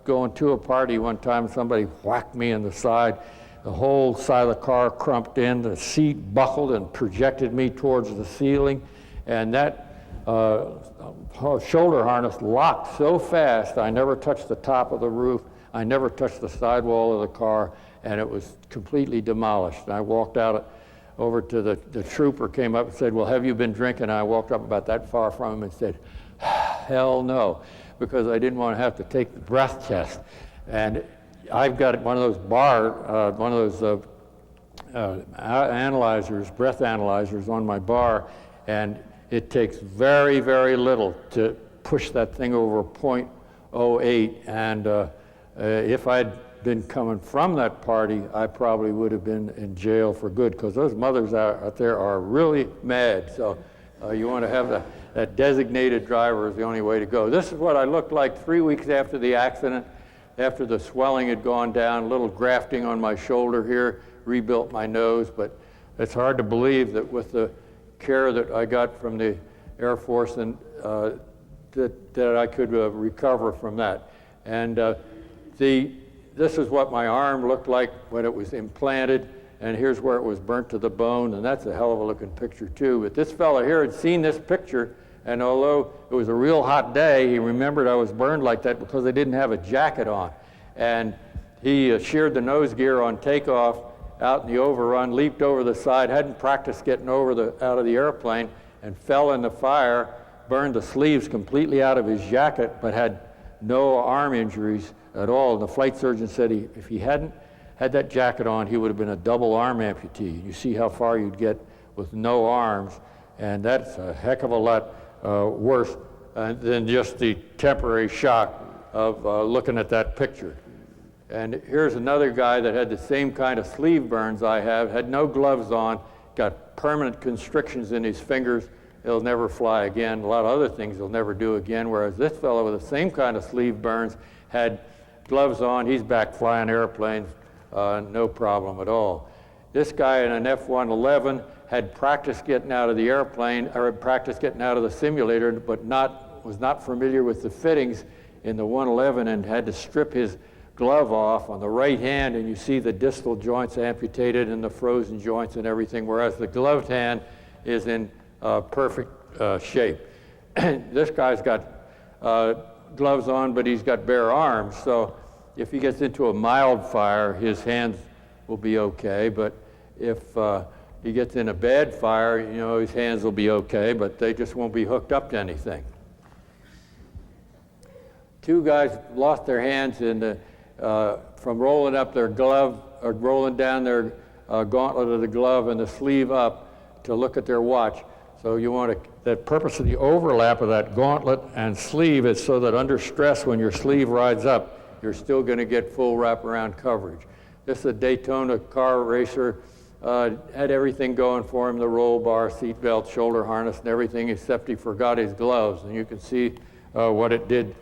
going to a party one time, somebody whacked me in the side. The whole side of the car crumped in, the seat buckled and projected me towards the ceiling, and that shoulder harness locked so fast I never touched the top of the roof, I never touched the sidewall of the car, and it was completely demolished. And I walked out over to the trooper, came up and said, well, have you been drinking? And I walked up about that far from him and said, hell no, because I didn't want to have to take the breath test. And I've got one of those analyzers, breath analyzers on my bar, and it takes very, very little to push that thing over 0.08. And if I'd been coming from that party, I probably would have been in jail for good, because those mothers out there are really mad. So you want to have that designated driver is the only way to go. This is what I looked like 3 weeks after the accident, after the swelling had gone down, a little grafting on my shoulder here, rebuilt my nose, but it's hard to believe that with the care that I got from the Air Force and that I could recover from that. And this is what my arm looked like when it was implanted, and here's where it was burnt to the bone, and that's a hell of a looking picture too. But this fella here had seen this picture, and although it was a real hot day, he remembered I was burned like that because I didn't have a jacket on. And he sheared the nose gear on takeoff out in the overrun, leaped over the side, hadn't practiced getting out of the airplane, and fell in the fire, burned the sleeves completely out of his jacket, but had no arm injuries at all. And the flight surgeon said if he hadn't had that jacket on, he would have been a double arm amputee. You see how far you'd get with no arms, and that's a heck of a lot worse than just the temporary shock of looking at that picture. And here's another guy that had the same kind of sleeve burns I have, had no gloves on, got permanent constrictions in his fingers. He'll never fly again. A lot of other things he'll never do again, whereas this fellow with the same kind of sleeve burns had gloves on. He's back flying airplanes, no problem at all. This guy in an F-111 had practiced getting out of the airplane, or had practiced getting out of the simulator, but was not familiar with the fittings in the 111 and had to strip his glove off on the right hand, and you see the distal joints amputated and the frozen joints and everything, whereas the gloved hand is in perfect shape. This guy's got gloves on, but he's got bare arms, so if he gets into a mild fire, his hands will be okay, but if he gets in a bad fire, his hands will be okay, but they just won't be hooked up to anything. 2 guys lost their hands from rolling up their glove, or rolling down their gauntlet of the glove and the sleeve up to look at their watch. So you want the purpose of the overlap of that gauntlet and sleeve is so that under stress, when your sleeve rides up, you're still going to get full wraparound coverage. This is a Daytona car racer, had everything going for him, the roll bar, seat belt, shoulder harness, and everything, except he forgot his gloves. And you can see what it did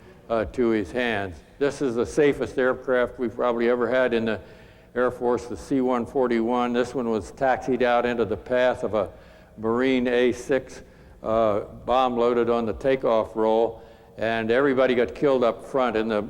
to his hands. This is the safest aircraft we've probably ever had in the Air Force, the C-141. This one was taxied out into the path of a Marine A-6 bomb loaded on the takeoff roll, and everybody got killed up front in the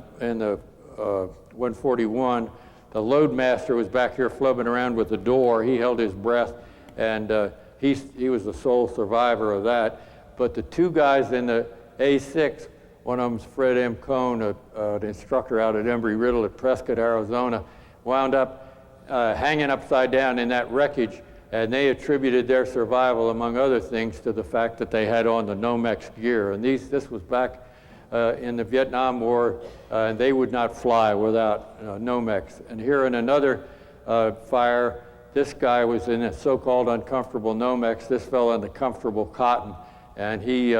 141. The loadmaster was back here flubbing around with the door. He held his breath, and he was the sole survivor of that. But the two guys in the A6, one of them's Fred M. Cohn, an instructor out at Embry-Riddle at Prescott, Arizona, wound up hanging upside down in that wreckage, and they attributed their survival, among other things, to the fact that they had on the Nomex gear. And this was back in the Vietnam War, and they would not fly without Nomex. And here in another fire, this guy was in a so-called uncomfortable Nomex, this fell in the comfortable cotton, and he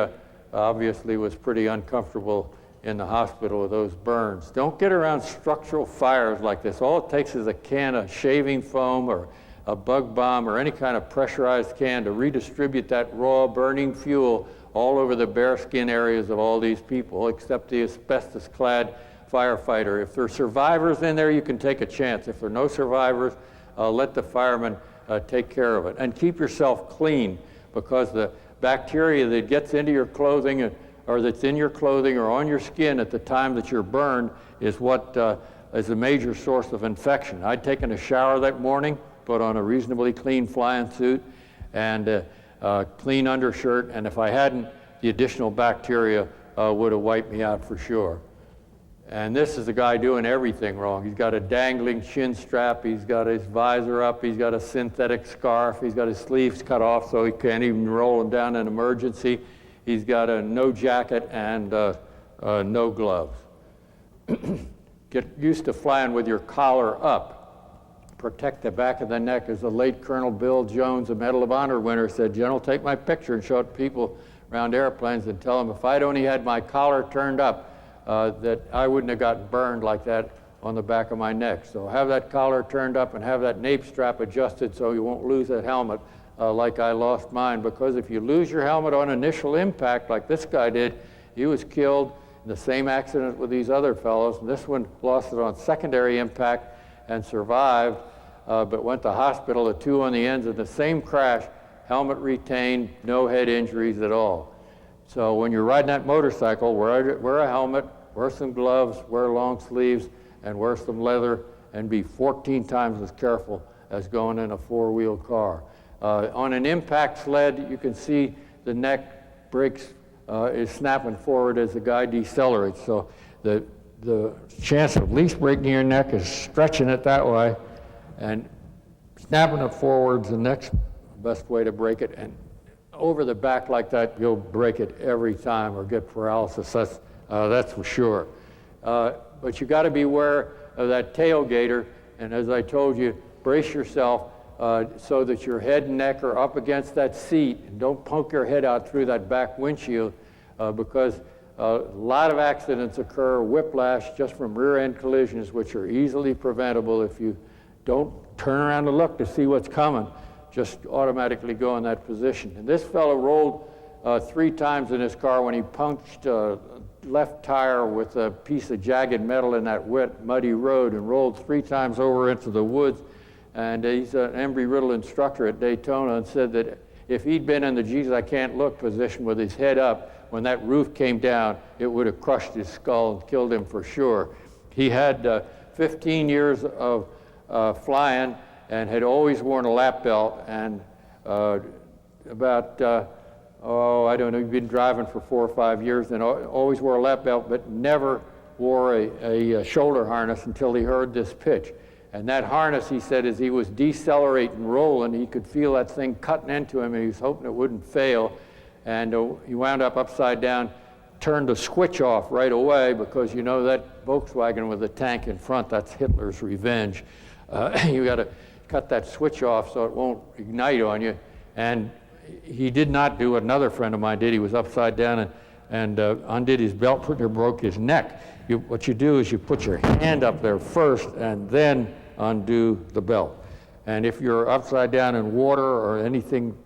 obviously was pretty uncomfortable in the hospital with those burns. Don't get around structural fires like this. All it takes is a can of shaving foam or a bug bomb or any kind of pressurized can to redistribute that raw burning fuel all over the bare skin areas of all these people, except the asbestos-clad firefighter. If there are survivors in there, you can take a chance. If there are no survivors, let the firemen take care of it. And keep yourself clean, because the bacteria that gets into your clothing or that's in your clothing or on your skin at the time that you're burned is what is a major source of infection. I'd taken a shower that morning, put on a reasonably clean flying suit and clean undershirt, and if I hadn't, the additional bacteria would have wiped me out for sure. And this is a guy doing everything wrong. He's got a dangling chin strap, he's got his visor up, he's got a synthetic scarf, he's got his sleeves cut off so he can't even roll them down in emergency. He's got a no jacket and no gloves. Get used to flying with your collar up. Protect the back of the neck. As the late Colonel Bill Jones, a Medal of Honor winner, said, "General, take my picture and show it to people around airplanes and tell them if I'd only had my collar turned up, that I wouldn't have gotten burned like that on the back of my neck." So have that collar turned up and have that nape strap adjusted so you won't lose that helmet like I lost mine. Because if you lose your helmet on initial impact like this guy did, he was killed in the same accident with these other fellows. And this one lost it on secondary impact and survived, but went to hospital. The two on the ends of the same crash, helmet retained, no head injuries at all. So when you're riding that motorcycle, wear a helmet, wear some gloves, wear long sleeves, and wear some leather, and be 14 times as careful as going in a four-wheel car. On an impact sled, you can see the neck brakes is snapping forward as the guy decelerates. So the chance of least breaking your neck is stretching it that way and snapping it forwards the next best way to break it. And over the back like that, you'll break it every time or get paralysis. That's for sure. But you got to be aware of that tailgator, and as I told you, brace yourself so that your head and neck are up against that seat, and don't poke your head out through that back windshield because a lot of accidents occur, whiplash, just from rear-end collisions, which are easily preventable if you don't turn around and look to see what's coming. Just automatically go in that position. And this fellow rolled 3 times in his car when he punched left tire with a piece of jagged metal in that wet, muddy road, and rolled 3 times over into the woods. And he's an Embry-Riddle instructor at Daytona, and said that if he'd been in the Jesus I can't look position with his head up, when that roof came down, it would have crushed his skull and killed him for sure. He had 15 years of flying and had always worn a lap belt, and I don't know, he'd been driving for 4 or 5 years and always wore a lap belt, but never wore a shoulder harness until he heard this pitch. And that harness, he said, as he was decelerating, rolling, he could feel that thing cutting into him, and he was hoping it wouldn't fail. And he wound up upside down, turned the switch off right away, because you know that Volkswagen with the tank in front, that's Hitler's revenge. You got to cut that switch off so it won't ignite on you. And he did not do what another friend of mine did. He was upside down and undid his belt, broke his neck. What you do is you put your hand up there first and then undo the belt. And if you're upside down in water or anything,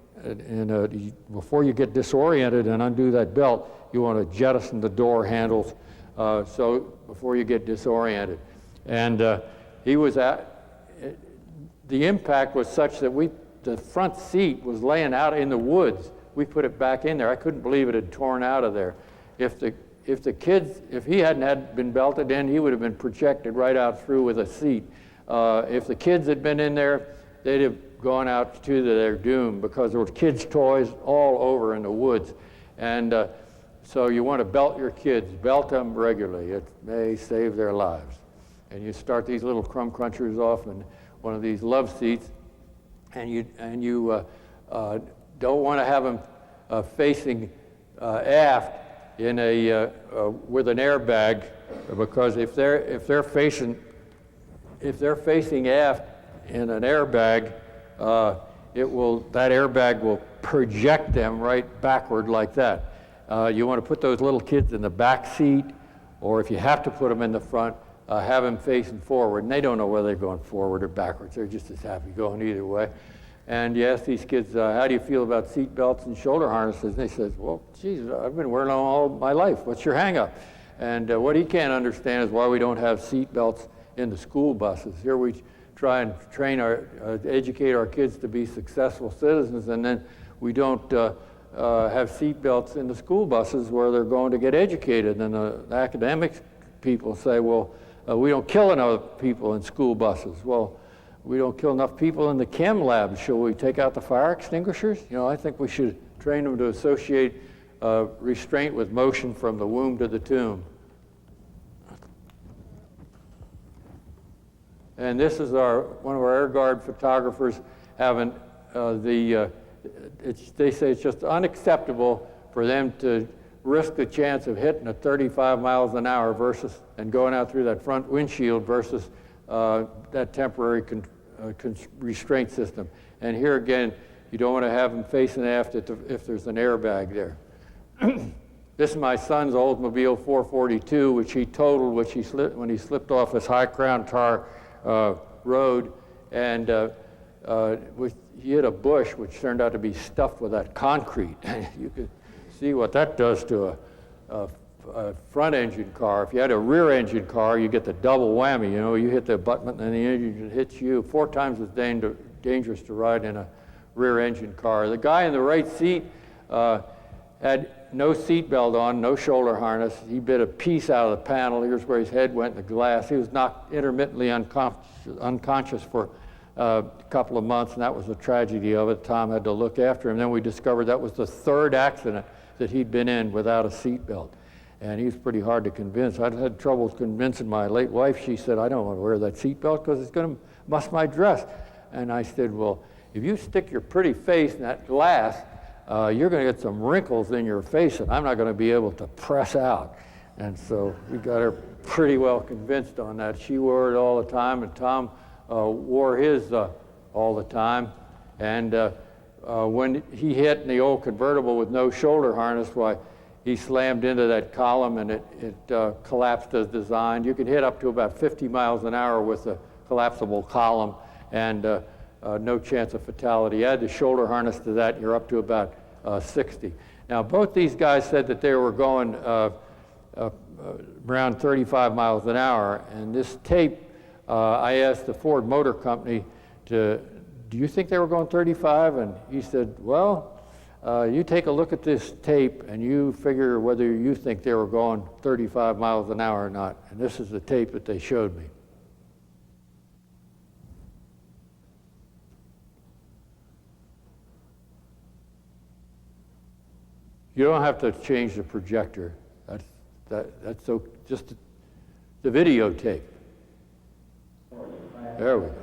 before you get disoriented and undo that belt, you want to jettison the door handles so before you get disoriented. And the impact was such that the front seat was laying out in the woods. We put it back in there. I couldn't believe it had torn out of there. If he hadn't been belted in, he would have been projected right out through with a seat. If the kids had been in there, they'd have gone out to their doom because there were kids' toys all over in the woods. And so you want to belt your kids, belt them regularly. It may save their lives. And you start these little crumb crunchers off in one of these love seats, and you don't want to have them facing aft in with an airbag, because if they're facing aft in an airbag, that airbag will project them right backward like that. You want to put those little kids in the back seat, or if you have to put them in the front, have them facing forward. And they don't know whether they're going forward or backwards. They're just as happy going either way. And you ask these kids, how do you feel about seat belts and shoulder harnesses? And they say, well, geez, I've been wearing them all my life. What's your hang up? And what he can't understand is why we don't have seat belts in the school buses. Here we try and educate our kids to be successful citizens, and then we don't have seat belts in the school buses where they're going to get educated. And the academic people say, well, we don't kill enough people in school buses. Well, we don't kill enough people in the chem lab. Shall we take out the fire extinguishers? You know, I think we should train them to associate restraint with motion from the womb to the tomb. And this is one of our Air Guard photographers having they say it's just unacceptable for them to risk the chance of hitting at 35 miles an hour and going out through that front windshield versus that temporary restraint system. And here again, you don't want to have them facing aft if there's an airbag there. This is my son's Oldsmobile 442, which he totaled when he slipped off this high crown tar road, and he hit a bush which turned out to be stuffed with that concrete. You could see what that does to a front engine car. If you had a rear engine car, you get the double whammy. You know, you hit the abutment and the engine hits you. 4 times as dangerous to ride in a rear engine car. The guy in the right seat had no seat belt on, no shoulder harness. He bit a piece out of the panel. Here's where his head went in the glass. He was knocked intermittently unconscious for a couple of months, and that was the tragedy of it. Tom had to look after him. Then we discovered that was the 3rd accident that he'd been in without a seat belt. And he was pretty hard to convince. I'd had trouble convincing my late wife. She said, I don't want to wear that seat belt because it's going to muss my dress. And I said, well, if you stick your pretty face in that glass, you're going to get some wrinkles in your face, and I'm not going to be able to press out. And so we got her pretty well convinced on that. She wore it all the time, and Tom wore his all the time. And when he hit in the old convertible with no shoulder harness, why, he slammed into that column, and it collapsed as designed. You could hit up to about 50 miles an hour with a collapsible column, and no chance of fatality. Add the shoulder harness to that, you're up to about 60. Now, both these guys said that they were going around 35 miles an hour, and this tape, I asked the Ford Motor Company, do you think they were going 35? And he said, well, you take a look at this tape and you figure whether you think they were going 35 miles an hour or not. And this is the tape that they showed me. You don't have to change the projector. That's so just the videotape. There we go.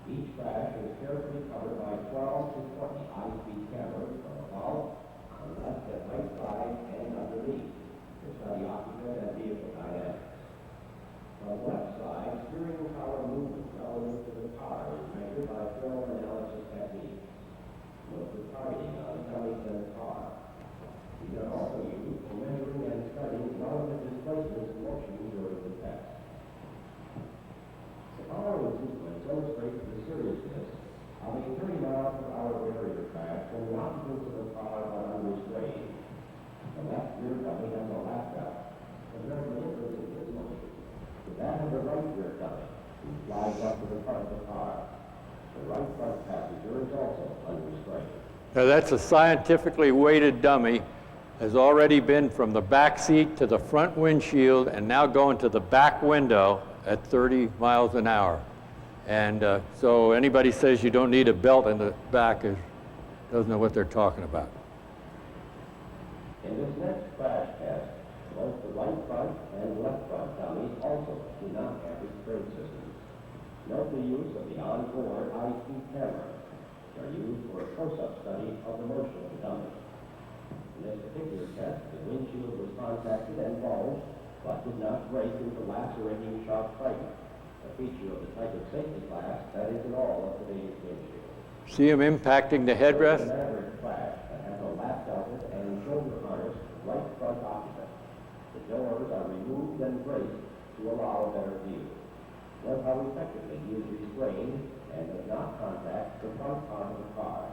Each crash is carefully covered by 12 to 20 high-speed cameras from above, on the left and right side, and underneath to study occupant and vehicle dynamics. On the left side, steering power movement relative to the car is measured by film analysis techniques. Note the targeting on dummies in the car. These are also used for measuring and studying relative displacements and motion during the test. The following sequence illustrates the seriousness of a 30 mile per hour barrier crash when the occupants of the car are unrestrained. The left rear dummy has a laptop. Apparently influencing his motion. With that of the right rear dummy, who slides up to the front of the car. The right front passenger is also unrestrained. Now that's a scientifically weighted dummy, has already been from the back seat to the front windshield and now going to the back window at 30 miles an hour. And so anybody says you don't need a belt in the back doesn't know what they're talking about. In this next crash test, both the right front and left front dummies also do not have restraint systems. Note the use of the onboard high-speed cameras, which are used for a close-up study of the motion of the dummy. In this particular test, the windshield was contacted and bulged, but did not break into lacerating sharp fragments, a feature of the type of safety class that is in all of today's windshields. See him impacting the headrest? An average class that has a lap belted and shoulder harness right front occupant. The doors are removed and braced to allow a better view. Note how effectively he is restrained and does not contact the front part of the car.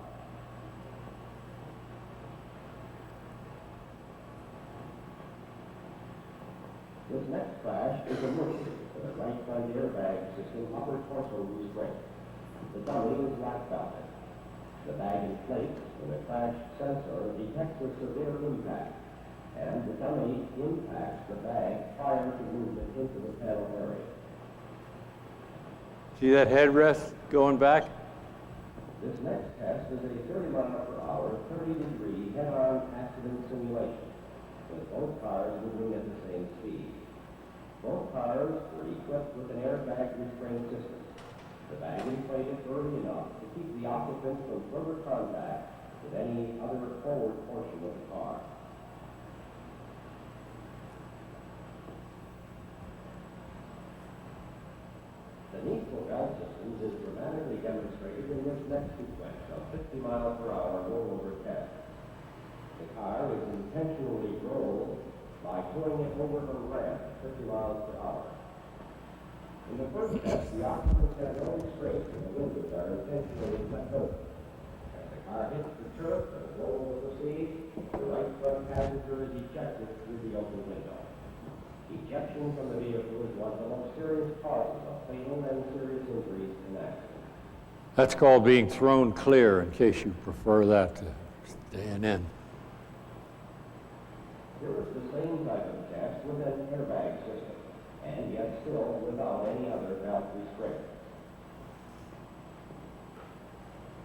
This next crash is a Mercury with a right front airbag system upper torso restraint. The dummy is lap belted. The bag inflates when a crash sensor detects a severe impact, and the dummy impacts the bag prior to movement into the pedal area. See that headrest going back? This next test is a 30 mile per hour, 30-degree head-on accident simulation, with both cars moving at the same speed. Both cars were equipped with an airbag restraint system. The bag inflated early enough to keep the occupants from further contact with any other forward portion of the car. The need for belt systems is dramatically demonstrated in this next sequence of 50 mile per hour rollover test. The car is intentionally rolled by pulling it over the ramp at 50 miles per hour. In the first test, the occupants have no restraint and the windows are intentionally left open. As the car hits the turf and the roll will proceed, the right front passenger is ejected through the open window. Ejection from the vehicle is one of the most serious causes of fatal and serious injuries in accidents. That's called being thrown clear, in case you prefer that to staying in. Here is the same type of test with an airbag system, and yet still without any other belt restraint.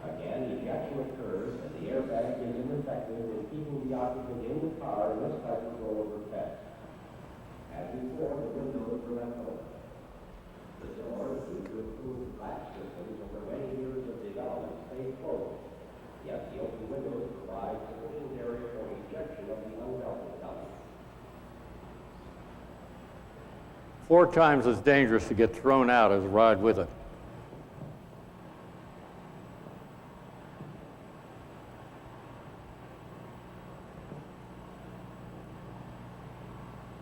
Again, ejection occurs and the airbag is ineffective in keeping the occupant in the car in this type of rollover test. As before, the windows were left open. The doors, due to improved latch systems over many years of development, stay closed. Yet the open windows provide sufficient area for ejection of the unbelted dummy. 4 times as dangerous to get thrown out as ride with it.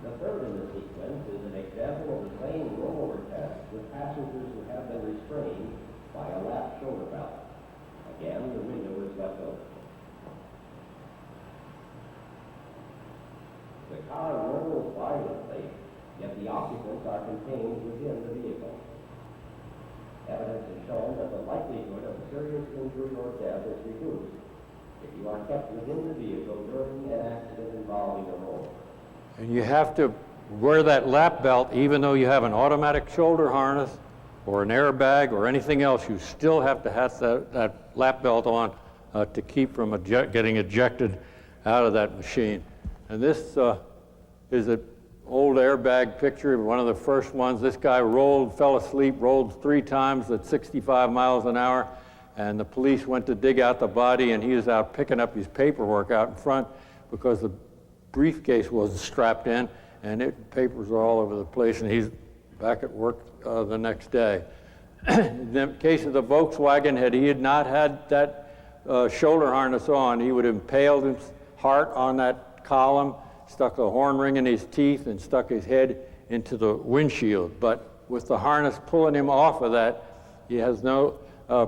The third in the sequence is an example of the same rollover test with passengers who have been restrained by a lap shoulder belt. Again, the window is left open. The car rolls violently, yet the occupants are contained within the vehicle. Evidence has shown that the likelihood of serious injury or death is reduced if you are kept within the vehicle during an accident involving a rollover. And you have to wear that lap belt even though you have an automatic shoulder harness or an airbag or anything else. You still have to have that lap belt on to keep from getting ejected out of that machine. And this is an old airbag picture, one of the first ones. This guy fell asleep, rolled 3 times at 65 miles an hour, and the police went to dig out the body, and he was out picking up his paperwork out in front because the briefcase wasn't strapped in, and papers are all over the place, and he's back at work the next day. In the case of the Volkswagen, had he not had that shoulder harness on, he would have impaled his heart on that column, stuck a horn ring in his teeth, and stuck his head into the windshield. But with the harness pulling him off of that, he has no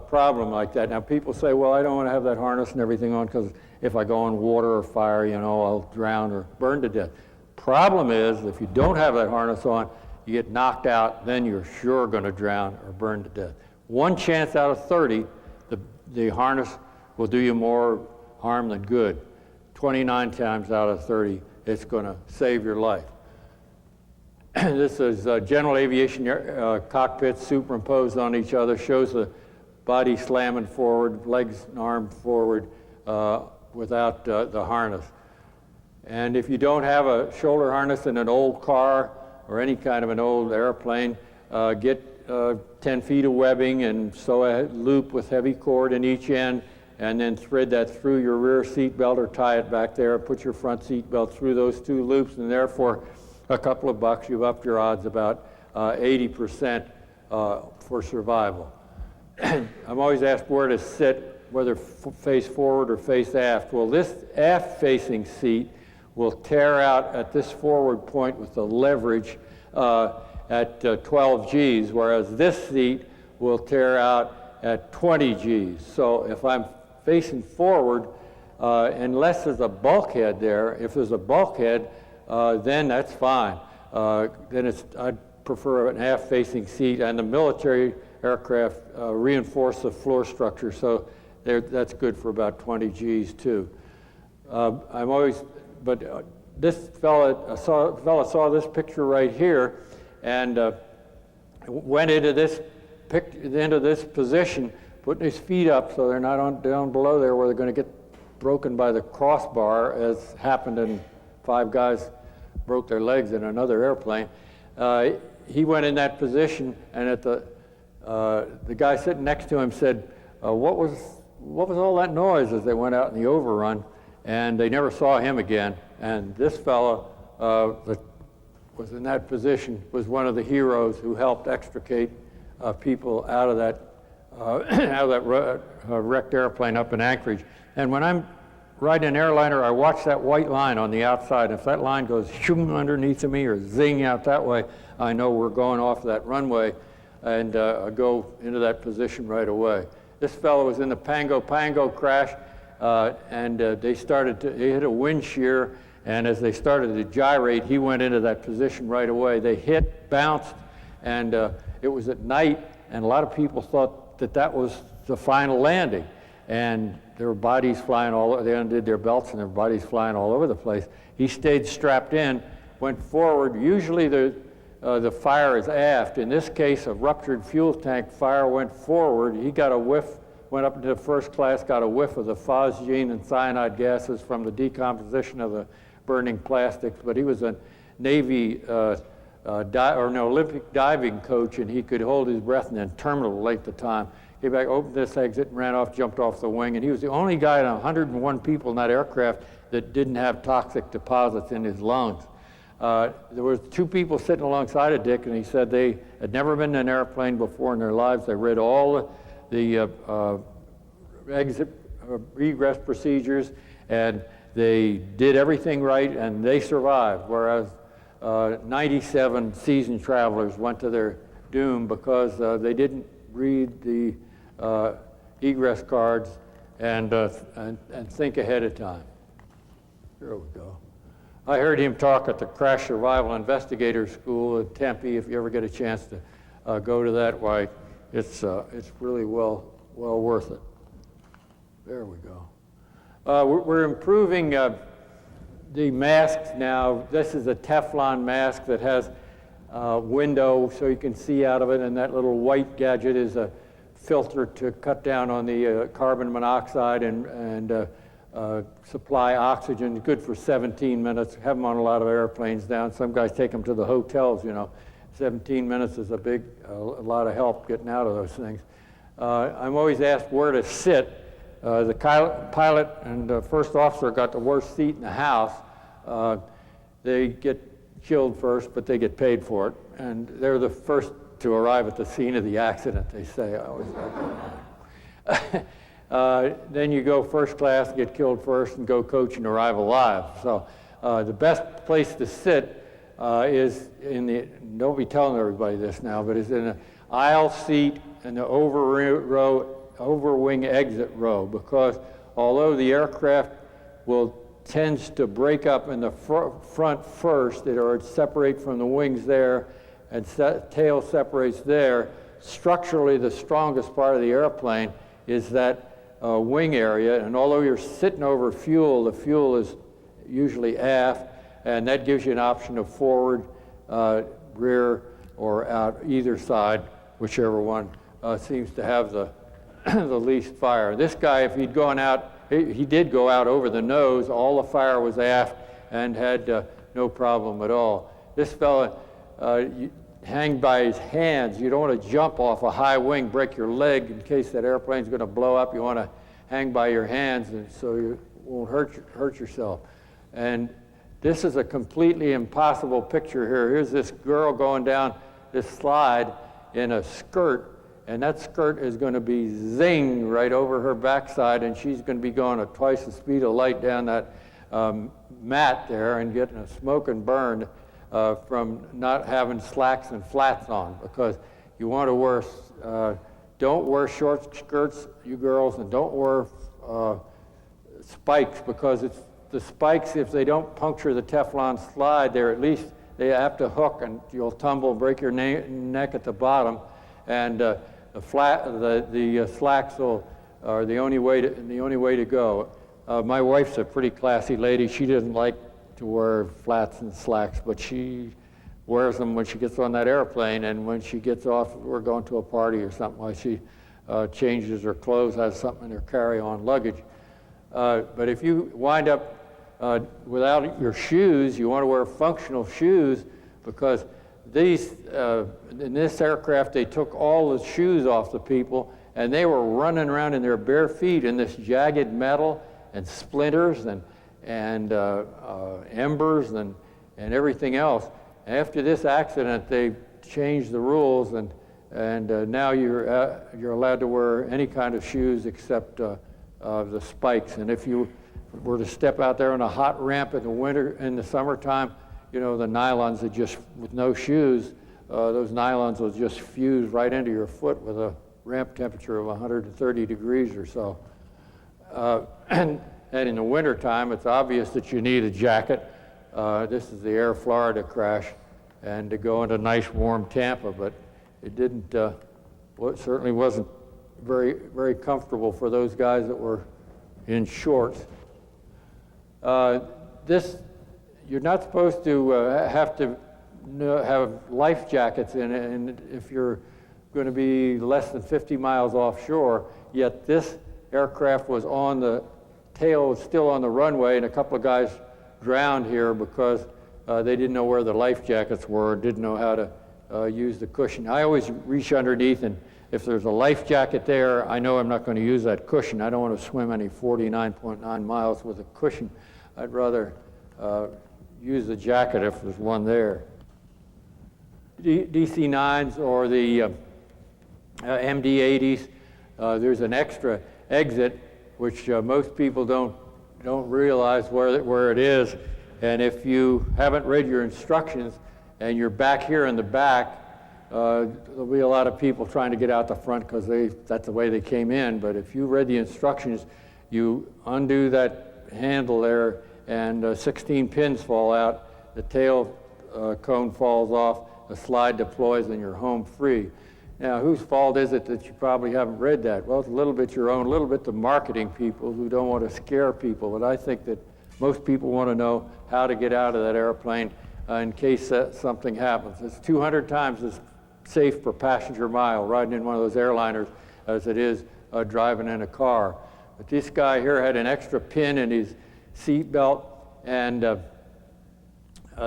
problem like that. Now, people say, well, I don't want to have that harness and everything on because if I go in water or fire, I'll drown or burn to death. problem is, if you don't have that harness on, you get knocked out, then you're sure going to drown or burn to death. 1 chance out of 30, the harness will do you more harm than good. 29 times out of 30, it's going to save your life. This is general aviation cockpits superimposed on each other, shows the body slamming forward, legs and arms forward without the harness. And if you don't have a shoulder harness in an old car or any kind of an old airplane, get 10 feet of webbing and sew a loop with heavy cord in each end, and then thread that through your rear seat belt or tie it back there. Put your front seat belt through those 2 loops, and therefore a couple of bucks, you've upped your odds about 80% for survival. I'm always asked where to sit, whether face forward or face aft. Well, this aft-facing seat will tear out at this forward point with the leverage at 12 Gs, whereas this seat will tear out at 20 Gs. So if I'm facing forward, unless there's a bulkhead there, if there's a bulkhead, then that's fine. Then I'd prefer an aft-facing seat, and the military aircraft reinforce the floor structure, so that's good for about 20 Gs too. This fella saw this picture right here, and went into this position, putting his feet up so they're not down below there where they're going to get broken by the crossbar, as happened in 5 guys broke their legs in another airplane. He went in that position, and the guy sitting next to him said, what was all that noise, as they went out in the overrun, and they never saw him again. And this fellow that was in that position was one of the heroes who helped extricate people out of that wrecked airplane up in Anchorage. And when I'm riding an airliner, I watch that white line on the outside. If that line goes shoom underneath of me or zing out that way, I know we're going off that runway, and I go into that position right away. This fellow was in the Pango crash, and they hit a wind shear, and as they started to gyrate, he went into that position right away. They hit, bounced, and it was at night, and a lot of people thought that was the final landing. And their bodies flying they undid their belts and their bodies flying all over the place. He stayed strapped in, went forward. Usually the fire is aft. In this case, a ruptured fuel tank fire went forward. He got a whiff, went up into first class, got a whiff of the phosgene and cyanide gases from the decomposition of the burning plastics. But he was a Navy Olympic diving coach, and he could hold his breath an interminable length of time. Came back, opened this exit, and ran off, jumped off the wing, and he was the only guy out of 101 people in that aircraft that didn't have toxic deposits in his lungs. There were 2 people sitting alongside of Dick, and he said they had never been in an airplane before in their lives. They read all the exit egress procedures, and they did everything right, and they survived, whereas 97 seasoned travelers went to their doom because they didn't read the egress cards and think ahead of time. Here we go. I heard him talk at the Crash Survival Investigator School at Tempe. If you ever get a chance to go to that, why, it's really well worth it. There we go. We're improving the masks now. This is a Teflon mask that has a window so you can see out of it, and that little white gadget is a filter to cut down on the carbon monoxide and supply oxygen. Good for 17 minutes. Have them on a lot of airplanes down. Some guys take them to the hotels, 17 minutes is a lot of help getting out of those things. I'm always asked where to sit. The pilot and the first officer got the worst seat in the house. They get killed first, but they get paid for it. And they're the first to arrive at the scene of the accident, they say. I always like that. Then you go first class, get killed first, and go coach and arrive alive. So the best place to sit is don't be telling everybody this now, but is in an aisle seat in the overwing exit row, because although the aircraft will tends to break up in the front first, or it separates from the wings there, and tail separates there. Structurally, the strongest part of the airplane is that wing area, and although you're sitting over fuel, the fuel is usually aft, and that gives you an option of forward, rear, or out either side, whichever one seems to have the, the least fire. This guy, if he'd gone out, he did go out over the nose, all the fire was aft, and had no problem at all. This fella, hang by his hands. You don't want to jump off a high wing, break your leg in case that airplane's going to blow up. You want to hang by your hands, and so you won't hurt yourself. And this is a completely impossible picture here. Here's this girl going down this slide in a skirt, and that skirt is going to be zing right over her backside, and she's going to be going at twice the speed of light down that mat there and getting a smoking burn from not having slacks and flats on, because you want to wear, don't wear short skirts, you girls, and don't wear spikes, because it's the spikes, if they don't puncture the Teflon slide, they're at least, they have to hook, and you'll tumble and break your neck at the bottom, and the slacks are the only way to go. My wife's a pretty classy lady. She doesn't like to wear flats and slacks, but she wears them when she gets on that airplane, and when she gets off, we're going to a party or something, like she changes her clothes, has something in her carry-on luggage. But if you wind up without your shoes, you want to wear functional shoes, because these, in this aircraft, they took all the shoes off the people, and they were running around in their bare feet in this jagged metal and splinters and embers and everything else. After this accident, they changed the rules, and now you're allowed to wear any kind of shoes except the spikes. And if you were to step out there on a hot ramp in the summertime, you know, the nylons are just, with no shoes, those nylons will just fuse right into your foot with a ramp temperature of 130 degrees or so. And in the wintertime, it's obvious that you need a jacket. This is the Air Florida crash, and to go into nice warm Tampa, but it didn't, well, it certainly wasn't very, very comfortable for those guys that were in shorts. You're not supposed to have life jackets in it, and if you're going to be less than 50 miles offshore, yet this aircraft was on the tail, was still on the runway, and a couple of guys drowned here because they didn't know where the life jackets were, didn't know how to use the cushion. I always reach underneath, and if there's a life jacket there, I know I'm not going to use that cushion. I don't want to swim any 49.9 miles with a cushion. I'd rather use the jacket if there's one there. DC-9s or the MD-80s, there's an extra exit, which most people don't realize where it is. And if you haven't read your instructions and you're back here in the back, there'll be a lot of people trying to get out the front because that's the way they came in. But if you read the instructions, you undo that handle there, and 16 pins fall out, the tail cone falls off, the slide deploys, and you're home free. Now, whose fault is it that you probably haven't read that? Well, it's a little bit your own, a little bit the marketing people who don't want to scare people. But I think that most people want to know how to get out of that airplane in case something happens. It's 200 times as safe per passenger mile riding in one of those airliners as it is driving in a car. But this guy here had an extra pin in his seat belt, and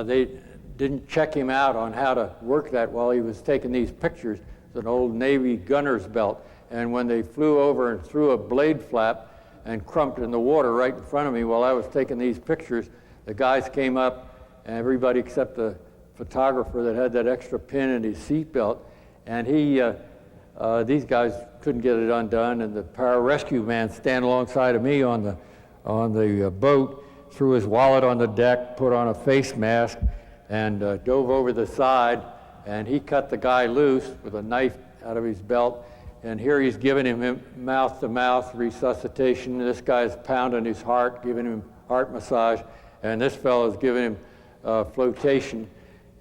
they didn't check him out on how to work that while he was taking these pictures. It's an old Navy gunner's belt, and when they flew over and threw a blade flap and crumped in the water right in front of me while I was taking these pictures, the guys came up, and everybody except the photographer that had that extra pin in his seat belt, and these guys couldn't get it undone, and the pararescue man standing alongside of me on the boat threw his wallet on the deck, put on a face mask, and dove over the side, and he cut the guy loose with a knife out of his belt, and here he's giving him mouth-to-mouth resuscitation. This guy's pounding his heart, giving him heart massage, and this fellow's giving him flotation,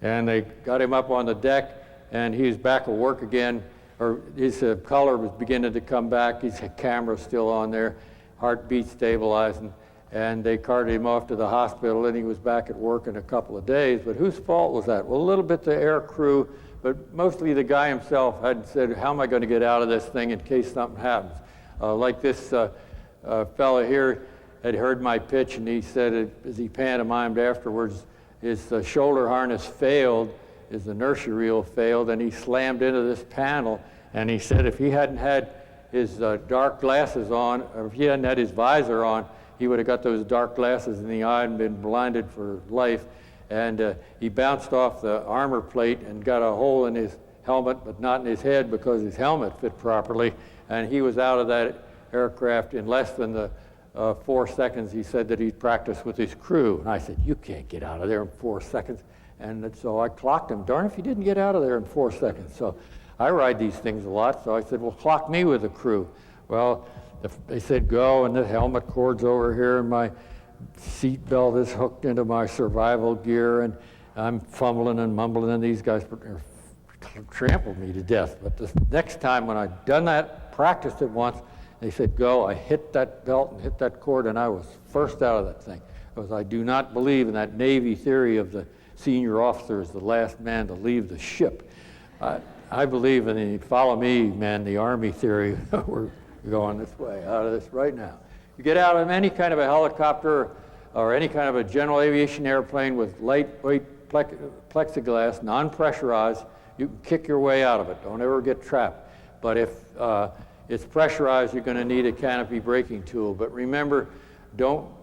and they got him up on the deck, and he was back at work again, or his color was beginning to come back, his camera's still on there, heartbeat stabilizing, and they carted him off to the hospital, and he was back at work in a couple of days. But whose fault was that? Well, a little bit the air crew, but mostly the guy himself had said, how am I going to get out of this thing in case something happens? Like this fellow here had heard my pitch, and he said, as he pantomimed afterwards, his shoulder harness failed, his inertia reel failed, and he slammed into this panel, and he said if he hadn't had his dark glasses on, or if he hadn't had his visor on, he would have got those dark glasses in the eye and been blinded for life. And he bounced off the armor plate and got a hole in his helmet, but not in his head because his helmet fit properly. And he was out of that aircraft in less than the 4 seconds he said that he'd practiced with his crew. And I said, you can't get out of there in 4 seconds. And so I clocked him. Darn if he didn't get out of there in 4 seconds. So I ride these things a lot. So I said, well, clock me with the crew. Well, they said go, and the helmet cord's over here, and my seat belt is hooked into my survival gear, and I'm fumbling and mumbling, and these guys trampled me to death. But the next time when I'd done that, practiced it once, they said go, I hit that belt and hit that cord, and I was first out of that thing. Because I do not believe in that Navy theory of the senior officer is the last man to leave the ship. I believe in the follow me, man, the Army theory. We're going this way, out of this right now. You get out of any kind of a helicopter or any kind of a general aviation airplane with lightweight plexiglass, non-pressurized, you can kick your way out of it. Don't ever get trapped. But if it's pressurized, you're going to need a canopy braking tool. But remember,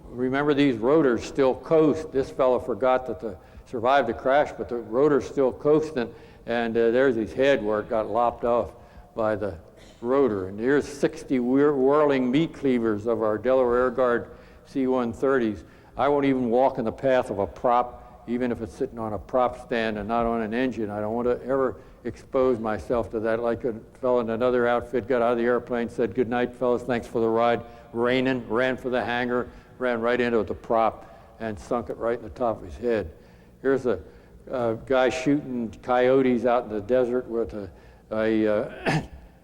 remember these rotors still coast. This fellow forgot that survived the crash, but the rotor's still coasting, and there's his head where it got lopped off by the rotor. And here's 60 whirling meat cleavers of our Delaware Air Guard C-130s. I won't even walk in the path of a prop, even if it's sitting on a prop stand and not on an engine. I don't want to ever expose myself to that. Like a fellow in another outfit got out of the airplane, said, good night, fellas, thanks for the ride. Raining, ran for the hangar, ran right into the prop and sunk it right in the top of his head. Here's a guy shooting coyotes out in the desert with a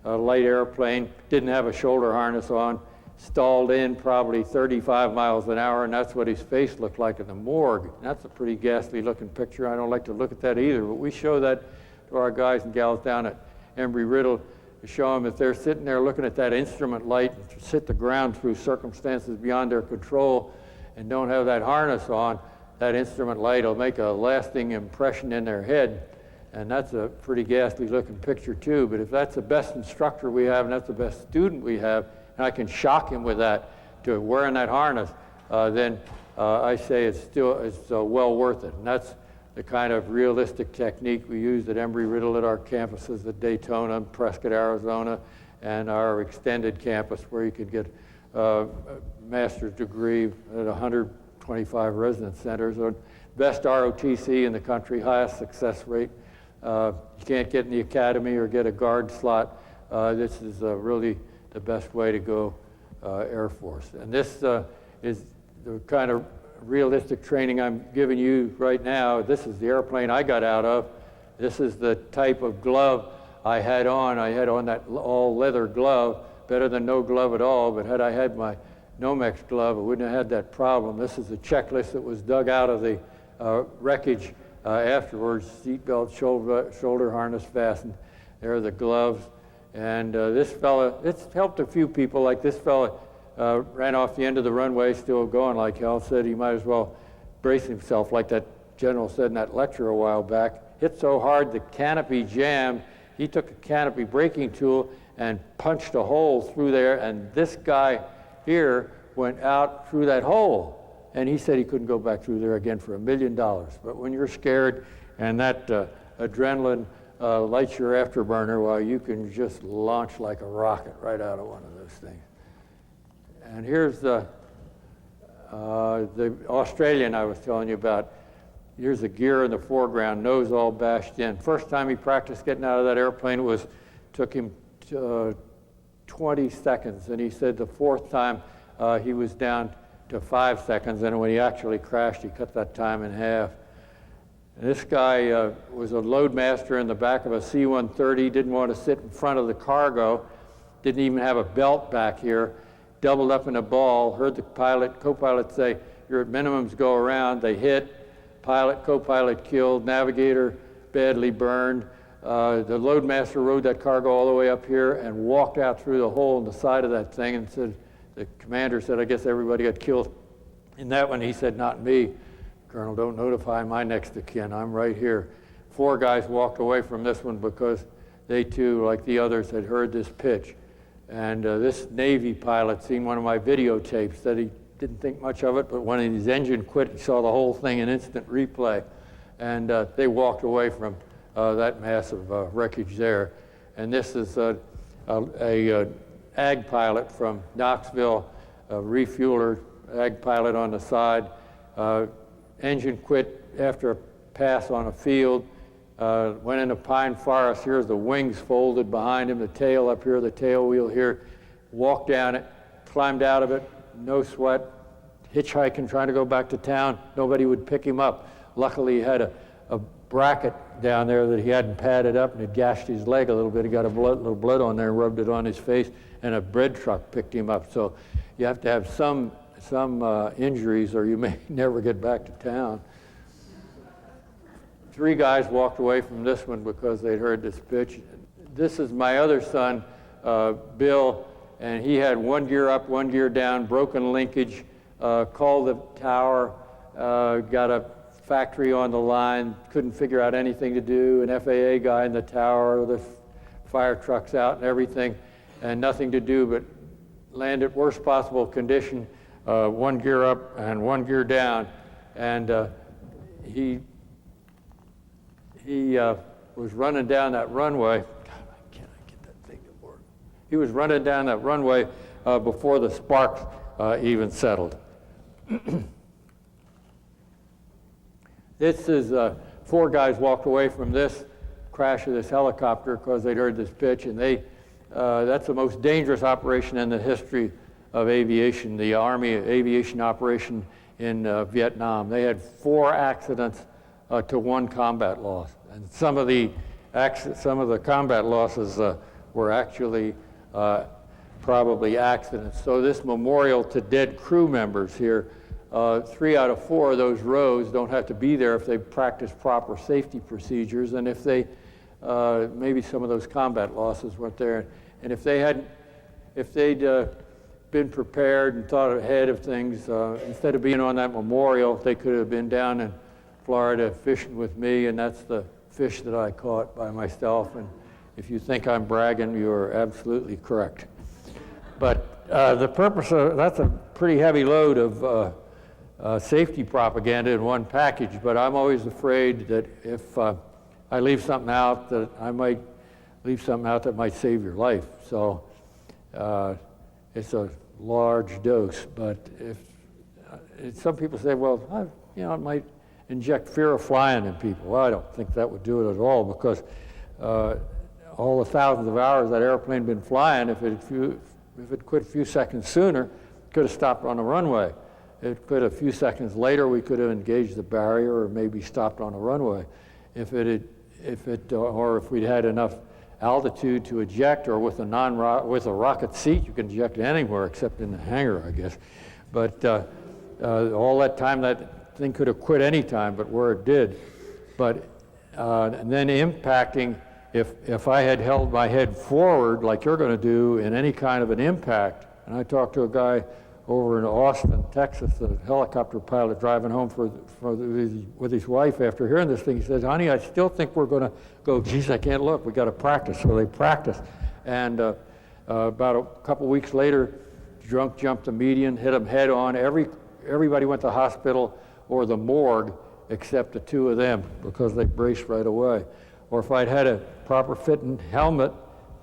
light airplane, didn't have a shoulder harness on, stalled in probably 35 miles an hour, and that's what his face looked like in the morgue. And that's a pretty ghastly looking picture. I don't like to look at that either, but we show that to our guys and gals down at Embry-Riddle to show them if they're sitting there looking at that instrument light and hit the ground through circumstances beyond their control and don't have that harness on, that instrument light will make a lasting impression in their head. And that's a pretty ghastly looking picture too. But if that's the best instructor we have and that's the best student we have, and I can shock him with that to wearing that harness, then I say it's well worth it. And that's the kind of realistic technique we use at Embry-Riddle at our campuses at Daytona and Prescott, Arizona, and our extended campus where you could get a master's degree at 125 residence centers. Best ROTC in the country, highest success rate. You can't get in the academy or get a guard slot. This is really the best way to go Air Force. And this is the kind of realistic training I'm giving you right now. This is the airplane I got out of. This is the type of glove I had on. I had on that all leather glove, better than no glove at all, but had I had my Nomex glove, I wouldn't have had that problem. This is the checklist that was dug out of the wreckage afterwards. Seatbelt, shoulder harness fastened. There are the gloves. And this fella, it's helped a few people. Like this fella ran off the end of the runway, still going like hell, said he might as well brace himself, like that general said in that lecture a while back. Hit so hard the canopy jammed. He took a canopy braking tool and punched a hole through there, and this guy here went out through that hole. And he said he couldn't go back through there again for $1 million. But when you're scared and that adrenaline lights your afterburner, well, you can just launch like a rocket right out of one of those things. And here's the Australian I was telling you about. Here's the gear in the foreground, nose all bashed in. First time he practiced getting out of that airplane took him 20 seconds. And he said the fourth time he was down to 5 seconds, and when he actually crashed, he cut that time in half. And this guy was a loadmaster in the back of a C-130, didn't want to sit in front of the cargo, didn't even have a belt back here, doubled up in a ball, heard the co-pilot say, "You're at minimums, go around." They hit, pilot, co-pilot killed, navigator badly burned. The loadmaster rode that cargo all the way up here and walked out through the hole in the side of that thing and said, the commander said, "I guess everybody got killed in that one." He said, "Not me. Colonel, don't notify my next of kin. I'm right here." 4 guys walked away from this one because they too, like the others, had heard this pitch. And this Navy pilot seen one of my videotapes, said he didn't think much of it, but when his engine quit, he saw the whole thing in instant replay. And they walked away from that massive wreckage there. And this is a ag pilot from Knoxville, a refueler, ag pilot on the side. Engine quit after a pass on a field, went into pine forest. Here's the wings folded behind him, the tail up here, the tail wheel here. Walked down it, climbed out of it, no sweat, hitchhiking, trying to go back to town. Nobody would pick him up. Luckily, he had a bracket down there that he hadn't padded up, and it gashed his leg a little bit. He got a little blood on there, rubbed it on his face, and a bread truck picked him up. So you have to have some injuries, or you may never get back to town. 3 guys walked away from this one because they'd heard this pitch. This is my other son, Bill, and he had 1 gear up, 1 gear down, broken linkage, called the tower, got a factory on the line, couldn't figure out anything to do, an FAA guy in the tower, the fire trucks out and everything, and nothing to do but land at worst possible condition, 1 gear up and 1 gear down. And he was running down that runway. God, can I get that thing to work? He was running down that runway before the sparks even settled. This is 4 guys walked away from this crash of this helicopter because they'd heard this pitch, and that's the most dangerous operation in the history of aviation, the Army aviation operation in Vietnam. They had 4 accidents to 1 combat loss, and some of the combat losses were actually probably accidents. So this memorial to dead crew members here, 3 out of 4 of those rows don't have to be there if they practice proper safety procedures, and if they maybe some of those combat losses weren't there, and if they'd been prepared and thought ahead of things, instead of being on that memorial, they could have been down in Florida fishing with me, and that's the fish that I caught by myself. And if you think I'm bragging, you're absolutely correct. But the purpose of that's a pretty heavy load of safety propaganda in one package, but I'm always afraid that if I leave something out, that I might leave something out that might save your life. So it's a large dose, but if some people say, well, it might inject fear of flying in people. Well, I don't think that would do it at all, because all the thousands of hours that airplane had been flying, if it quit a few seconds sooner, it could have stopped on the runway. It could a few seconds later, we could have engaged the barrier or maybe stopped on the runway. If we'd had enough altitude to eject, or with a rocket seat, you can eject anywhere except in the hangar, I guess. But all that time, that thing could have quit any time, but where it did. But and then impacting, if I had held my head forward like you're going to do in any kind of an impact, and I talked to a guy over in Austin, Texas, a helicopter pilot driving home with his wife after hearing this thing. He says, "Honey, I still think we're going to go." Geez, I can't look. We got to practice. So they practiced, and about a couple weeks later, drunk jumped the median, hit him head on. Everybody went to the hospital or the morgue except the 2 of them, because they braced right away. Or if I'd had a proper fitting helmet,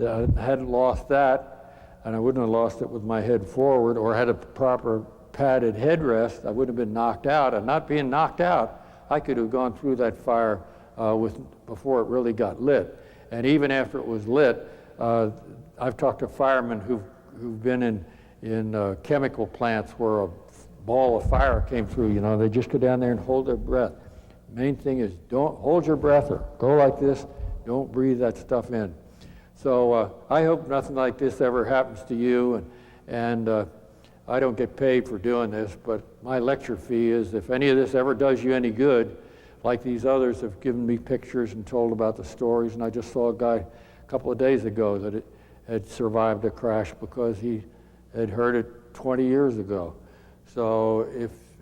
I hadn't lost that, and I wouldn't have lost it with my head forward, or had a proper padded headrest, I wouldn't have been knocked out. And not being knocked out, I could have gone through that fire before it really got lit. And even after it was lit, I've talked to firemen who've been in chemical plants where ball of fire came through, you know, they just go down there and hold their breath. Main thing is don't hold your breath or go like this. Don't breathe that stuff in. So I hope nothing like this ever happens to you. And I don't get paid for doing this, but my lecture fee is if any of this ever does you any good, like these others have given me pictures and told about the stories. And I just saw a guy a couple of days ago that had survived a crash because he had heard it 20 years ago. So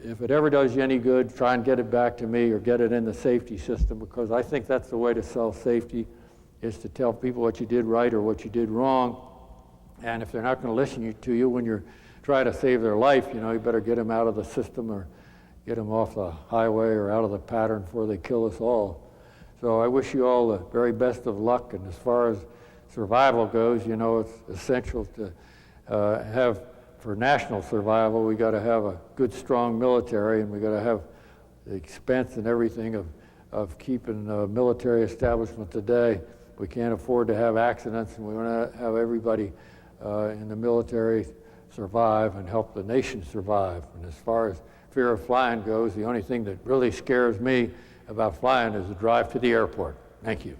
if it ever does you any good, try and get it back to me or get it in the safety system, because I think that's the way to sell safety, is to tell people what you did right or what you did wrong. And if they're not going to listen to you when you're trying to save their life, you know, you better get them out of the system or get them off the highway or out of the pattern before they kill us all. So I wish you all the very best of luck. And as far as survival goes, you know, it's essential to have, for national survival, we got to have a good, strong military, and we got to have the expense and everything of keeping the military establishment today. We can't afford to have accidents, and we want to have everybody in the military survive and help the nation survive. And as far as fear of flying goes, the only thing that really scares me about flying is the drive to the airport. Thank you.